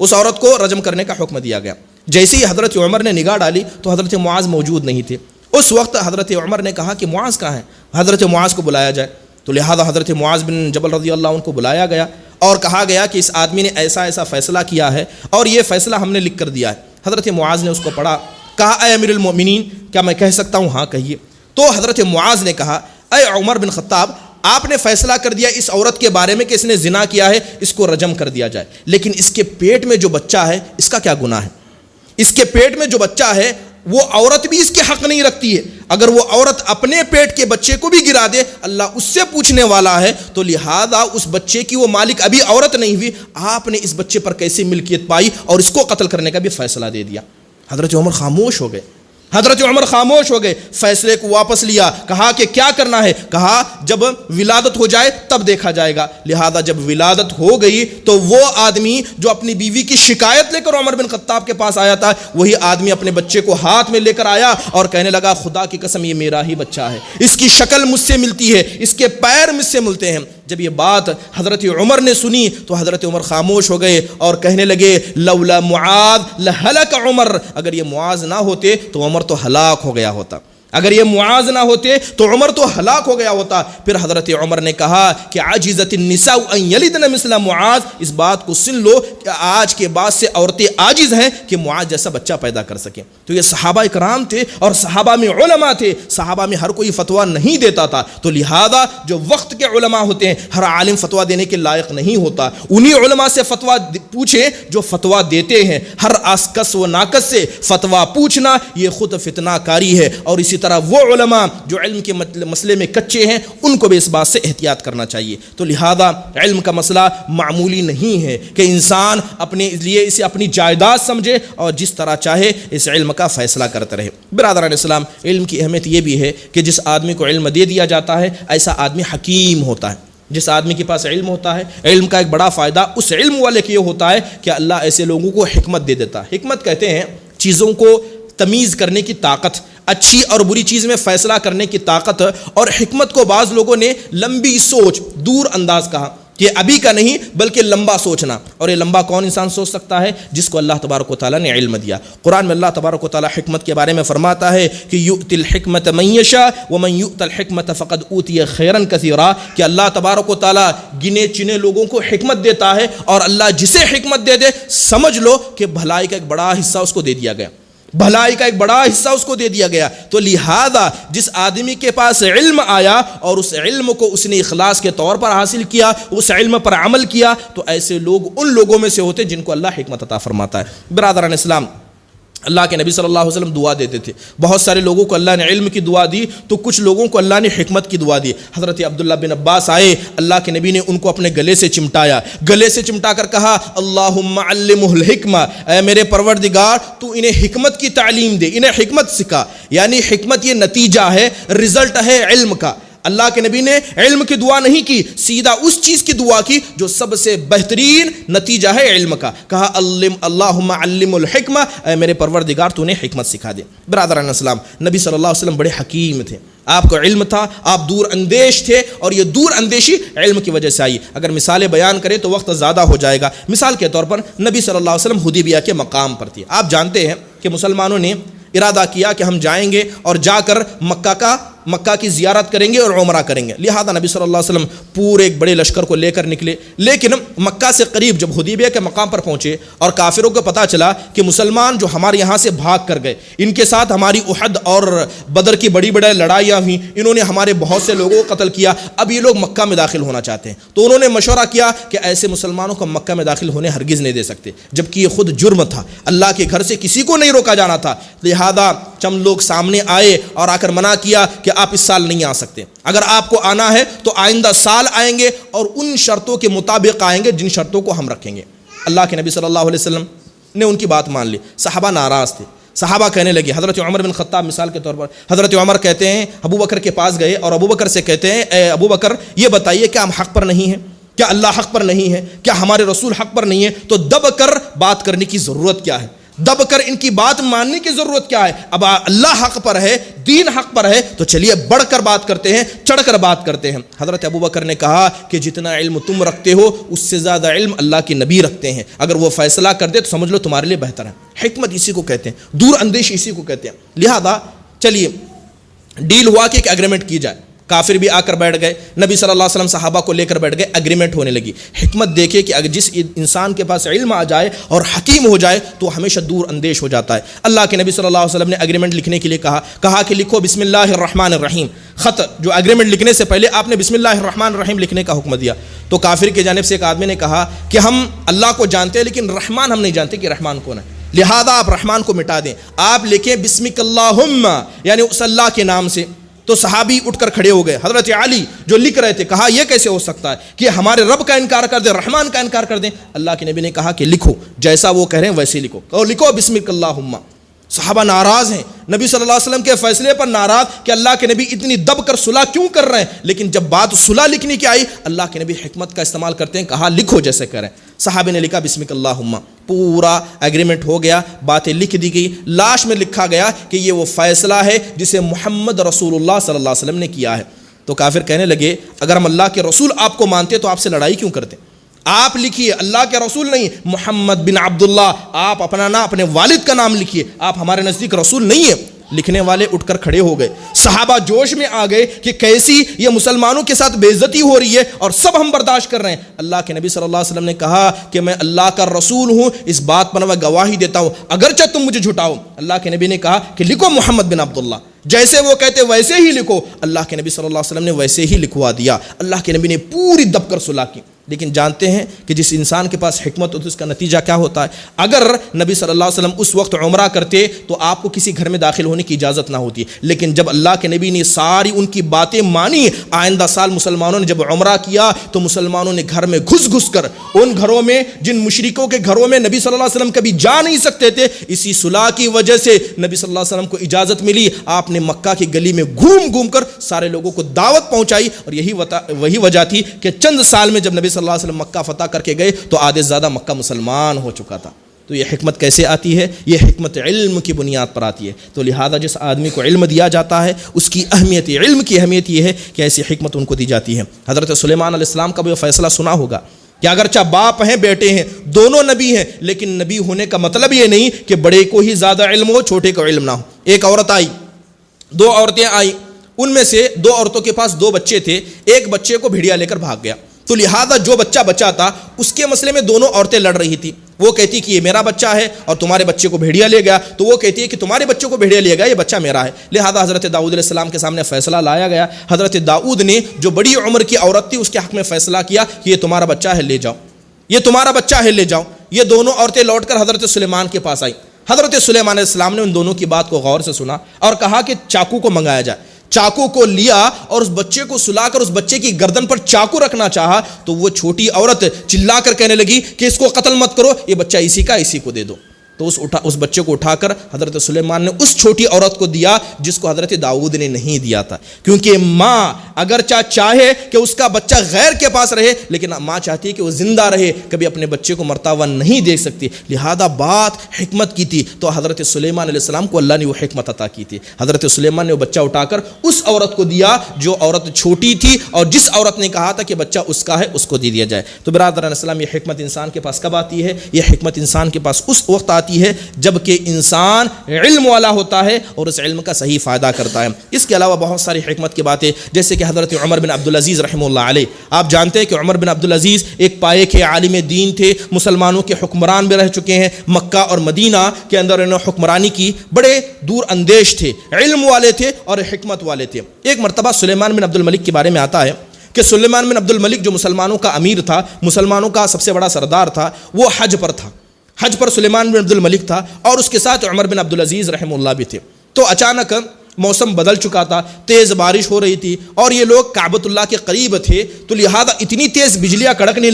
[SPEAKER 1] اس عورت کو رجم کرنے کا حکم دیا گیا. جیسے ہی حضرت عمر نے نگاہ ڈالی تو حضرت معاذ موجود نہیں تھے. اس وقت حضرت عمر نے کہا کہ معاذ کہاں ہے، حضرت معاذ کو بلایا جائے. تو لہذا حضرت معاذ بن جبل رضی اللہ عنہ کو بلایا گیا اور کہا گیا کہ اس آدمی نے ایسا ایسا فیصلہ کیا ہے اور یہ فیصلہ ہم نے لکھ کر دیا ہے. حضرت معاذ نے اس کو پڑھا. کہا اے امیر المومنین، کیا میں کہہ سکتا ہوں؟ ہاں کہیے. تو حضرت معاذ نے کہا اے عمر بن خطاب، آپ نے فیصلہ کر دیا اس عورت کے بارے میں کہ اس نے زنا کیا ہے، اس کو رجم کر دیا جائے، لیکن اس کے پیٹ میں جو بچہ ہے اس کا کیا گناہ ہے؟ اس کے پیٹ میں جو بچہ ہے وہ عورت بھی اس کے حق نہیں رکھتی ہے. اگر وہ عورت اپنے پیٹ کے بچے کو بھی گرا دے اللہ اس سے پوچھنے والا ہے. تو لہذا اس بچے کی وہ مالک ابھی عورت نہیں ہوئی، آپ نے اس بچے پر کیسے ملکیت پائی اور اس کو قتل کرنے کا بھی فیصلہ دے دیا. حضرت عمر خاموش ہو گئے. حضرت عمر خاموش ہو گئے، فیصلے کو واپس لیا. کہا کہ کیا کرنا ہے؟ کہا جب ولادت ہو جائے تب دیکھا جائے گا. لہذا جب ولادت ہو گئی تو وہ آدمی جو اپنی بیوی کی شکایت لے کر عمر بن خطاب کے پاس آیا تھا، وہی آدمی اپنے بچے کو ہاتھ میں لے کر آیا اور کہنے لگا خدا کی قسم یہ میرا ہی بچہ ہے، اس کی شکل مجھ سے ملتی ہے، اس کے پیر مجھ سے ملتے ہیں. جب یہ بات حضرت عمر نے سنی تو حضرت عمر خاموش ہو گئے اور کہنے لگے لولا معاذ لہلک عمر، اگر یہ معاذ نہ ہوتے تو عمر تو ہلاک ہو گیا ہوتا، اگر یہ معاذ نہ ہوتے تو عمر تو ہلاک ہو گیا ہوتا. پھر حضرت عمر نے کہا کہ عاجزت النساء ان یلدن مثل معاذ، اس بات کو سن لو کہ آج کے بعد سے عورتیں عاجز ہیں کہ معاذ جیسا بچہ پیدا کر سکیں. تو یہ صحابہ کرام تھے اور صحابہ میں علماء تھے، صحابہ میں ہر کوئی فتویٰ نہیں دیتا تھا. تو لہذا جو وقت کے علماء ہوتے ہیں ہر عالم فتویٰ دینے کے لائق نہیں ہوتا، انہی علماء سے فتویٰ پوچھیں جو فتویٰ دیتے ہیں. ہر آسکس و ناکس سے فتویٰ پوچھنا یہ خود فتنہ کاری ہے. اور اسی طرح وہ علماء جو علم کے مسئلے میں کچے ہیں ان کو بھی اس بات سے احتیاط کرنا چاہیے۔ تو لہذا علم کا مسئلہ معمولی نہیں ہے کہ انسان اپنے لیے اسے اپنی جائیداد سمجھے اور جس طرح چاہے اس علم کا فیصلہ کرتا رہے۔ برادران اسلام، علم کی اہمیت یہ بھی ہے کہ جس آدمی کو علم دے دیا جاتا ہے ایسا آدمی حکیم ہوتا ہے۔ جس آدمی کے پاس علم ہوتا ہے، علم کا ایک بڑا فائدہ اس علم والے کے یہ ہوتا ہے کہ اللہ ایسے لوگوں کو حکمت دے دیتا ہے۔ حکمت کہتے ہیں چیزوں کو تمیز کرنے کی طاقت، اچھی اور بری چیز میں فیصلہ کرنے کی طاقت، اور حکمت کو بعض لوگوں نے لمبی سوچ، دور انداز کہا کہ ابھی کا نہیں بلکہ لمبا سوچنا، اور یہ لمبا کون انسان سوچ سکتا ہے؟ جس کو اللہ تبارک و تعالیٰ نے علم دیا۔ قرآن میں اللہ تبارک و تعالیٰ حکمت کے بارے میں فرماتا ہے کہ یؤتی الحکمت من یشاء ومن یؤت الحکمت فقد اوتی خیرا کثیرا، کہ اللہ تبارک و تعالیٰ گنے چنے لوگوں کو حکمت دیتا ہے، اور اللہ جسے حکمت دے دے سمجھ لو کہ بھلائی کا ایک بڑا حصہ اس کو دے دیا گیا، بھلائی کا ایک بڑا حصہ اس کو دے دیا گیا۔ تو لہذا جس آدمی کے پاس علم آیا اور اس علم کو اس نے اخلاص کے طور پر حاصل کیا، اس علم پر عمل کیا، تو ایسے لوگ ان لوگوں میں سے ہوتے جن کو اللہ حکمت عطا فرماتا ہے۔ برادران اسلام، اللہ کے نبی صلی اللہ علیہ وسلم دعا دیتے تھے۔ بہت سارے لوگوں کو اللہ نے علم کی دعا دی تو کچھ لوگوں کو اللہ نے حکمت کی دعا دی۔ حضرت عبداللہ بن عباس آئے، اللہ کے نبی نے ان کو اپنے گلے سے چمٹایا، گلے سے چمٹا کر کہا اللہم علمہ الحکمہ، اے میرے پروردگار تو انہیں حکمت کی تعلیم دے، انہیں حکمت سکھا۔ یعنی حکمت یہ نتیجہ ہے، رزلٹ ہے علم کا۔ اللہ کے نبی نے علم کی دعا نہیں کی، سیدھا اس چیز کی دعا کی جو سب سے بہترین نتیجہ ہے علم کا۔ کہا اللہم علم الحکمہ، اے میرے پروردگار تو انہیں حکمت سکھا دے۔ برادران اسلام، نبی صلی اللہ علیہ وسلم بڑے حکیم تھے، آپ کو علم تھا، آپ دور اندیش تھے، اور یہ دور اندیشی علم کی وجہ سے آئی۔ اگر مثالیں بیان کریں تو وقت زیادہ ہو جائے گا۔ مثال کے طور پر نبی صلی اللہ علیہ وسلم حدیبیہ کے مقام پر تھے۔ آپ جانتے ہیں کہ مسلمانوں نے ارادہ کیا کہ ہم جائیں گے اور جا کر مکہ کی زیارت کریں گے اور عمرہ کریں گے۔ لہذا نبی صلی اللہ علیہ وسلم پورے ایک بڑے لشکر کو لے کر نکلے، لیکن مکہ سے قریب جب حدیبیہ کے مقام پر پہنچے اور کافروں کو پتہ چلا کہ مسلمان جو ہمارے یہاں سے بھاگ کر گئے، ان کے ساتھ ہماری احد اور بدر کی بڑی بڑی لڑائیاں ہوئیں، انہوں نے ہمارے بہت سے لوگوں کو قتل کیا، اب یہ لوگ مکہ میں داخل ہونا چاہتے ہیں، تو انہوں نے مشورہ کیا کہ ایسے مسلمانوں کو مکہ میں داخل ہونے ہرگز نہیں دے سکتے، جبکہ یہ خود جرم تھا، اللہ کے گھر سے کسی کو نہیں روکا جانا تھا۔ لہذا چند لوگ سامنے آئے اور آ کر منع کیا کہ آپ اس سال نہیں آ سکتے، اگر آپ کو آنا ہے تو آئندہ سال آئیں گے اور ان شرطوں کے مطابق آئیں گے جن شرطوں کو ہم رکھیں گے۔ اللہ کے نبی صلی اللہ علیہ وسلم نے ان کی بات مان لی۔ صحابہ ناراض تھے، صحابہ کہنے لگے، حضرت عمر بن خطاب مثال کے طور پر، حضرت عمر کہتے ہیں ابو بکر کے پاس گئے اور ابو بکر سے کہتے ہیں اے ابو بکر یہ بتائیے کیا ہم حق پر نہیں ہیں؟ کیا اللہ حق پر نہیں ہے؟ کیا ہمارے رسول حق پر نہیں ہے؟ تو دب کر بات کرنے کی ضرورت کیا ہے؟ دب کر ان کی بات ماننے کی ضرورت کیا ہے؟ اب اللہ حق پر ہے، دین حق پر ہے، تو چلیے بڑھ کر بات کرتے ہیں، چڑھ کر بات کرتے ہیں۔ حضرت ابو بکر نے کہا کہ جتنا علم تم رکھتے ہو اس سے زیادہ علم اللہ کے نبی رکھتے ہیں، اگر وہ فیصلہ کر دے تو سمجھ لو تمہارے لیے بہتر ہے۔ حکمت اسی کو کہتے ہیں، دور اندیش اسی کو کہتے ہیں۔ لہذا چلیے ڈیل ہوا کہ ایک ایگریمنٹ کی جائے، کافر بھی آ کر بیٹھ گئے، نبی صلی اللہ علیہ وسلم صحابہ کو لے کر بیٹھ گئے، ایگریمنٹ ہونے لگی۔ حکمت دیکھے کہ اگر جس انسان کے پاس علم آ جائے اور حکیم ہو جائے تو ہمیشہ دور اندیش ہو جاتا ہے۔ اللہ کے نبی صلی اللہ علیہ وسلم نے ایگریمنٹ لکھنے کے لیے کہا کہ لکھو بسم اللہ الرحمن الرحیم۔ خط جو ایگریمنٹ لکھنے سے پہلے آپ نے بسم اللہ الرحمن الرحیم لکھنے کا حکم دیا۔ تو کافر کی جانب سے ایک آدمی نے کہا کہ ہم اللہ کو جانتے ہیں لیکن رحمان ہم نہیں جانتے کہ رحمان کون ہے، لہذا آپ رحمان کو مٹا دیں، آپ لکھیں بسمک اللہم، یعنی اس اللہ کے نام سے۔ تو صحابی اٹھ کر کھڑے ہو گئے۔ حضرت علی جو لکھ رہے تھے کہا یہ کیسے ہو سکتا ہے کہ ہمارے رب کا انکار کر دیں، رحمان کا انکار کر دیں؟ اللہ کے نبی نے کہا کہ لکھو، جیسا وہ کہہ رہے ہیں ویسے لکھو، اور لکھو بسمک اللہم۔ صحابہ ناراض ہیں، نبی صلی اللہ علیہ وسلم کے فیصلے پر ناراض کہ اللہ کے نبی اتنی دب کر صلح کیوں کر رہے ہیں، لیکن جب بات صلح لکھنے کی آئی اللہ کے نبی حکمت کا استعمال کرتے ہیں، کہا لکھو جیسے کہہ رہے ہیں۔ صحابہ نے لکھا بسمک اللہم، پورا ایگریمنٹ ہو گیا، باتیں لکھ دی گئی، لاش میں لکھا گیا کہ یہ وہ فیصلہ ہے جسے محمد رسول اللہ صلی اللہ علیہ وسلم نے کیا ہے۔ تو کافر کہنے لگے اگر ہم اللہ کے رسول آپ کو مانتے تو آپ سے لڑائی کیوں کرتے؟ آپ لکھیے اللہ کے رسول نہیں، محمد بن عبداللہ، آپ اپنا نام اپنے والد کا نام لکھیے، آپ ہمارے نزدیک رسول نہیں ہیں۔ لکھنے والے اٹھ کر کھڑے ہو گئے، صحابہ جوش میں آ گئے کہ کیسی یہ مسلمانوں کے ساتھ بے عزتی ہو رہی ہے اور سب ہم برداشت کر رہے ہیں۔ اللہ کے نبی صلی اللہ علیہ وسلم نے کہا کہ میں اللہ کا رسول ہوں، اس بات پر میں گواہی دیتا ہوں اگرچہ تم مجھے جھٹاؤ۔ اللہ کے نبی نے کہا کہ لکھو محمد بن عبداللہ، جیسے وہ کہتے ویسے ہی لکھو۔ اللہ کے نبی صلی اللہ علیہ وسلم نے ویسے ہی لکھوا دیا۔ اللہ کے نبی نے پوری دب کر صلح کی۔ لیکن جانتے ہیں کہ جس انسان کے پاس حکمت ہوتی ہے اس کا نتیجہ کیا ہوتا ہے؟ اگر نبی صلی اللہ علیہ وسلم اس وقت عمرہ کرتے تو آپ کو کسی گھر میں داخل ہونے کی اجازت نہ ہوتی، لیکن جب اللہ کے نبی نے ساری ان کی باتیں مانی، آئندہ سال مسلمانوں نے جب عمرہ کیا تو مسلمانوں نے گھر میں گھس گھس کر ان گھروں میں جن مشرکوں کے گھروں میں نبی صلی اللہ علیہ وسلم کبھی جا نہیں سکتے تھے، اسی صلح کی وجہ سے نبی صلی اللہ علیہ وسلم کو اجازت ملی، آپ نے مکہ کی گلی میں گھوم گھوم کر سارے لوگوں کو دعوت پہنچائی، اور وہی وجہ تھی کہ چند سال میں جب نبی صلی اللہ علیہ وسلم مکہ فتح کر کے گئے تو آدھے زیادہ مکہ مسلمان ہو چکا تھا۔ تو یہ حکمت کیسے آتی ہے؟ یہ حکمت علم کی بنیاد پر آتی ہے۔ تو لہذا جس آدمی کو علم دیا جاتا ہے اس کی اہمیت، علم کی اہمیت یہ ہے کہ ایسی حکمت ان کو دی جاتی ہے۔ حضرت سلیمان علیہ السلام کا بھی فیصلہ سنا ہوگا کہ اگرچہ باپ ہیں بیٹے ہیں، دونوں نبی ہیں، لیکن نبی ہونے کا مطلب یہ نہیں کہ بڑے کو ہی زیادہ علم ہو چھوٹے کو علم نہ ہو۔ ایک عورت آئی، دو عورتیں آئیں، ان میں سے دو عورتوں کے پاس دو بچے تھے، ایک بچے کو بھیڑیا لے کر بھاگ گیا، تو لہذا جو بچہ بچا تھا اس کے مسئلے میں دونوں عورتیں لڑ رہی تھی۔ وہ کہتی کہ یہ میرا بچہ ہے اور تمہارے بچے کو بھیڑیا لے گیا، تو وہ کہتی ہے کہ تمہارے بچے کو بھیڑیا لے گیا، یہ بچہ میرا ہے۔ لہذا حضرت داؤد علیہ السلام کے سامنے فیصلہ لایا گیا۔ حضرت داؤد نے جو بڑی عمر کی عورت تھی اس کے حق میں فیصلہ کیا کہ یہ تمہارا بچہ ہے، لے جاؤ، یہ تمہارا بچہ ہے، لے جاؤ۔ یہ دونوں عورتیں لوٹ کر حضرت سلیمان کے پاس آئیں۔ حضرت سلیمان علیہ السلام نے ان دونوں کی بات کو غور سے سنا اور کہا کہ چاقو کو منگایا جائے۔ چاقو کو لیا اور اس بچے کو سلا کر اس بچے کی گردن پر چاقو رکھنا چاہا، تو وہ چھوٹی عورت چلا کر کہنے لگی کہ اس کو قتل مت کرو، یہ بچہ اسی کا، اسی کو دے دو۔ تو اس بچے کو اٹھا کر حضرت سلیمان نے اس چھوٹی عورت کو دیا جس کو حضرت داؤد نے نہیں دیا تھا، کیونکہ ماں اگرچہ چاہے کہ اس کا بچہ غیر کے پاس رہے، لیکن ماں چاہتی ہے کہ وہ زندہ رہے، کبھی اپنے بچے کو مرتا ہوا نہیں دیکھ سکتی، لہذا بات حکمت کی تھی۔ تو حضرت سلیمان علیہ السلام کو اللہ نے وہ حکمت عطا کی تھی۔ حضرت سلیمان نے وہ بچہ اٹھا کر اس عورت کو دیا جو عورت چھوٹی تھی، اور جس عورت نے کہا تھا کہ بچہ اس کا ہے اس کو دے دیا جائے۔ تو برادران اسلام، یہ حکمت انسان کے پاس کب آتی ہے؟ یہ حکمت انسان کے پاس اس وقت آتی ہے جب کہ انسان علم والا ہوتا ہے اور اس علم کا صحیح فائدہ کرتا ہے۔ اس کے علاوہ بہت ساری حکمت کی باتیں، جیسے کہ حضرت عمر بن عبدالعزیز رحمہ اللہ علیہ، آپ جانتے ہیں کہ عمر بن عبدالعزیز ایک پائے کے عالم دین تھے، مسلمانوں کے حکمران بھی رہ چکے ہیں، مکہ اور مدینہ کے اندر انہوں نے حکمرانی کی، بڑے دور اندیش تھے، علم والے تھے اور حکمت والے تھے۔ ایک مرتبہ سلیمان بن عبد الملک کے بارے میں آتا ہے کہ سلیمان بن عبد الملک جو مسلمانوں کا امیر تھا، مسلمانوں کا سب سے بڑا سردار تھا، وہ حج پر تھا، حج پر سلیمان بن عبد الملک تھا، اور اس کے ساتھ عمر بن عبدالعزیز رحمہ اللہ بھی تھے۔ تو اچانک موسم بدل چکا تھا، تیز بارش ہو رہی تھی، اور یہ لوگ کعبۃ اللہ کے قریب تھے، تو لہذا اتنی تیز بجلیاں کڑکنے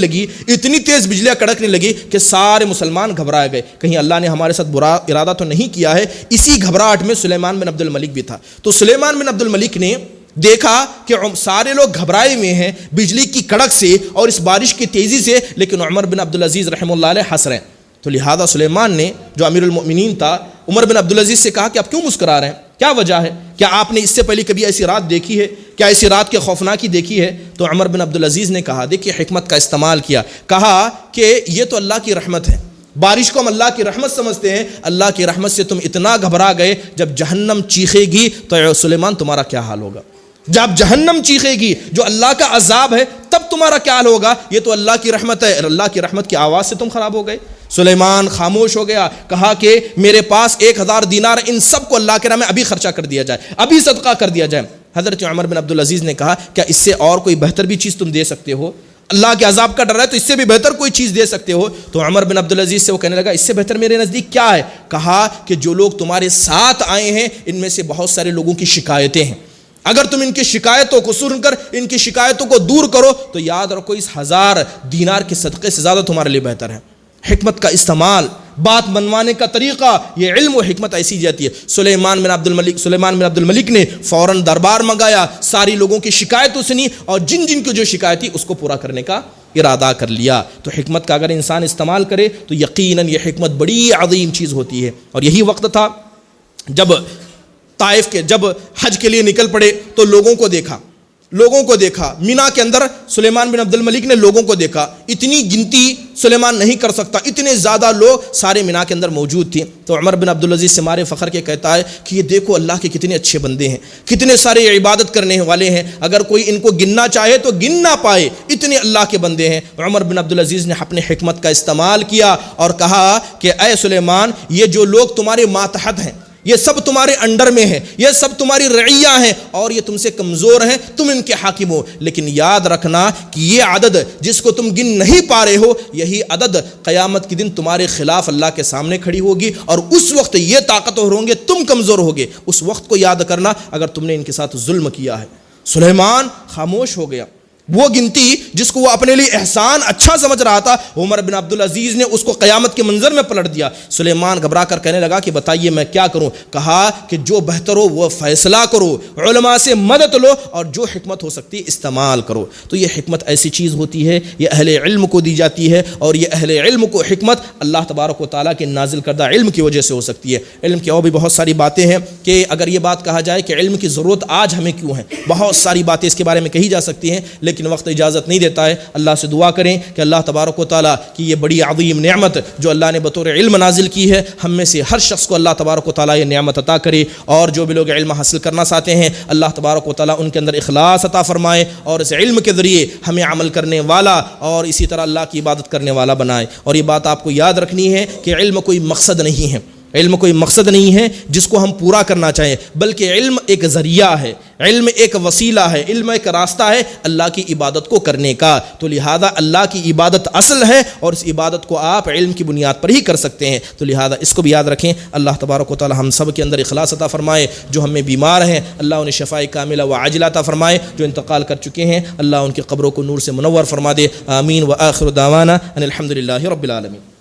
[SPEAKER 1] لگی کہ سارے مسلمان گھبرائے گئے، کہیں اللہ نے ہمارے ساتھ برا ارادہ تو نہیں کیا ہے۔ اسی گھبراہٹ میں سلیمان بن عبد الملک بھی تھا۔ تو سلیمان بن عبد الملک نے دیکھا کہ سارے لوگ گھبرائے ہوئے ہیں بجلی کی کڑک سے اور اس بارش کی تیزی سے، لیکن عمر بن عبدالعزیز رحمہ اللہ علیہ ہنس رہے ہیں۔ تو لہذا سلیمان نے جو امیر المؤمنین تھا عمر بن عبدالعزیز سے کہا کہ آپ کیوں مسکرا رہے ہیں، کیا وجہ ہے؟ کیا آپ نے اس سے پہلے کبھی ایسی رات دیکھی ہے؟ کیا ایسی رات کے خوفناکی دیکھی ہے؟ تو عمر بن عبدالعزیز نے کہا، دیکھیے حکمت کا استعمال کیا، کہا کہ یہ تو اللہ کی رحمت ہے، بارش کو ہم اللہ کی رحمت سمجھتے ہیں، اللہ کی رحمت سے تم اتنا گھبرا گئے، جب جہنم چیخے گی تو سلیمان تمہارا کیا حال ہوگا؟ جب جہنم چیخے گی جو اللہ کا عذاب ہے تب تمہارا کیا حال ہوگا؟ یہ تو اللہ کی رحمت ہے، اللہ کی رحمت کی آواز سے تم خراب ہو گئے۔ سلیمان خاموش ہو گیا، کہا کہ میرے پاس 1000 دینار، ان سب کو اللہ کے راہ میں ابھی خرچہ کر دیا جائے، ابھی صدقہ کر دیا جائے۔ حضرت عمر بن عبدالعزیز نے کہا، کیا اس سے اور کوئی بہتر بھی چیز تم دے سکتے ہو؟ اللہ کے عذاب کا ڈر ہے تو اس سے بھی بہتر کوئی چیز دے سکتے ہو؟ تو عمر بن عبدالعزیز سے وہ کہنے لگا، اس سے بہتر میرے نزدیک کیا ہے؟ کہا کہ جو لوگ تمہارے ساتھ آئے ہیں ان میں سے بہت سارے لوگوں کی شکایتیں ہیں، اگر تم ان کی شکایتوں کو سن کر ان کی شکایتوں کو دور کرو تو یاد رکھو اس 1000 دینار کے صدقے سے زیادہ تمہارے لیے بہتر ہے۔ حکمت کا استعمال، بات منوانے کا طریقہ، یہ علم و حکمت ایسی جاتی ہے۔ سلیمان بن عبد الملک نے فوراً دربار منگایا، ساری لوگوں کی شکایتوں سنی اور جن کی جو شکایت تھی اس کو پورا کرنے کا ارادہ کر لیا۔ تو حکمت کا اگر انسان استعمال کرے تو یقیناً یہ حکمت بڑی عظیم چیز ہوتی ہے۔ اور یہی وقت تھا جب طائف کے جب حج کے لیے نکل پڑے تو لوگوں کو دیکھا مینا کے اندر، سلیمان بن عبد الملک نے لوگوں کو دیکھا، اتنی گنتی سلیمان نہیں کر سکتا، اتنے زیادہ لوگ سارے مینا کے اندر موجود تھے۔ تو عمر بن عبدالعزیز سے مارے فخر کے کہتا ہے کہ یہ دیکھو اللہ کے کتنے اچھے بندے ہیں، کتنے سارے عبادت کرنے والے ہیں، اگر کوئی ان کو گننا چاہے تو گن نہ پائے، اتنے اللہ کے بندے ہیں۔ عمر بن عبدالعزیز نے اپنے حکمت کا استعمال کیا اور کہا کہ اے سلیمان، یہ جو لوگ تمہارے ماتحت ہیں، یہ سب تمہارے انڈر میں ہیں، یہ سب تمہاری رعیہ ہیں اور یہ تم سے کمزور ہیں، تم ان کے حاکم ہو، لیکن یاد رکھنا کہ یہ عدد جس کو تم گن نہیں پا رہے ہو، یہی عدد قیامت کے دن تمہارے خلاف اللہ کے سامنے کھڑی ہوگی، اور اس وقت یہ طاقتور ہوں گے، تم کمزور ہوگے۔ اس وقت کو یاد کرنا اگر تم نے ان کے ساتھ ظلم کیا ہے۔ سلیمان خاموش ہو گیا، وہ گنتی جس کو وہ اپنے لیے احسان اچھا سمجھ رہا تھا، عمر بن عبدالعزیز نے اس کو قیامت کے منظر میں پلٹ دیا۔ سلیمان گھبرا کر کہنے لگا کہ بتائیے میں کیا کروں؟ کہا کہ جو بہتر ہو وہ فیصلہ کرو، علماء سے مدد لو، اور جو حکمت ہو سکتی ہے استعمال کرو۔ تو یہ حکمت ایسی چیز ہوتی ہے، یہ اہل علم کو دی جاتی ہے، اور یہ اہل علم کو حکمت اللہ تبارک و تعالیٰ کے نازل کردہ علم کی وجہ سے ہو سکتی ہے۔ علم کی اور بھی بہت ساری باتیں ہیں کہ اگر یہ بات کہا جائے کہ علم کی ضرورت آج ہمیں کیوں ہے، بہت ساری باتیں اس کے بارے میں کہی جا سکتی ہیں، لیکن وقت اجازت نہیں دیتا ہے۔ اللہ سے دعا کریں کہ اللہ تبارک و تعالیٰ کی یہ بڑی عظیم نعمت جو اللہ نے بطور علم نازل کی ہے، ہم میں سے ہر شخص کو اللہ تبارک و تعالیٰ یہ نعمت عطا کرے، اور جو بھی لوگ علم حاصل کرنا چاہتے ہیں اللہ تبارک و تعالیٰ ان کے اندر اخلاص عطا فرمائے، اور اس علم کے ذریعے ہمیں عمل کرنے والا اور اسی طرح اللہ کی عبادت کرنے والا بنائے۔ اور یہ بات آپ کو یاد رکھنی ہے کہ علم کوئی مقصد نہیں ہے، علم کوئی مقصد نہیں ہے جس کو ہم پورا کرنا چاہیں، بلکہ علم ایک ذریعہ ہے، علم ایک وسیلہ ہے، علم ایک راستہ ہے اللہ کی عبادت کو کرنے کا۔ تو لہذا اللہ کی عبادت اصل ہے، اور اس عبادت کو آپ علم کی بنیاد پر ہی کر سکتے ہیں۔ تو لہذا اس کو بھی یاد رکھیں۔ اللہ تبارک و تعالی ہم سب کے اندر اخلاص عطا فرمائے۔ جو ہم میں بیمار ہیں اللہ انہیں شفاء کاملہ و عاجلہ عطا فرمائے، جو انتقال کر چکے ہیں اللہ ان کی قبروں کو نور سے منور فرما دے۔ آمین۔ وآخر دعوانا ان الحمد للہ رب العالمین۔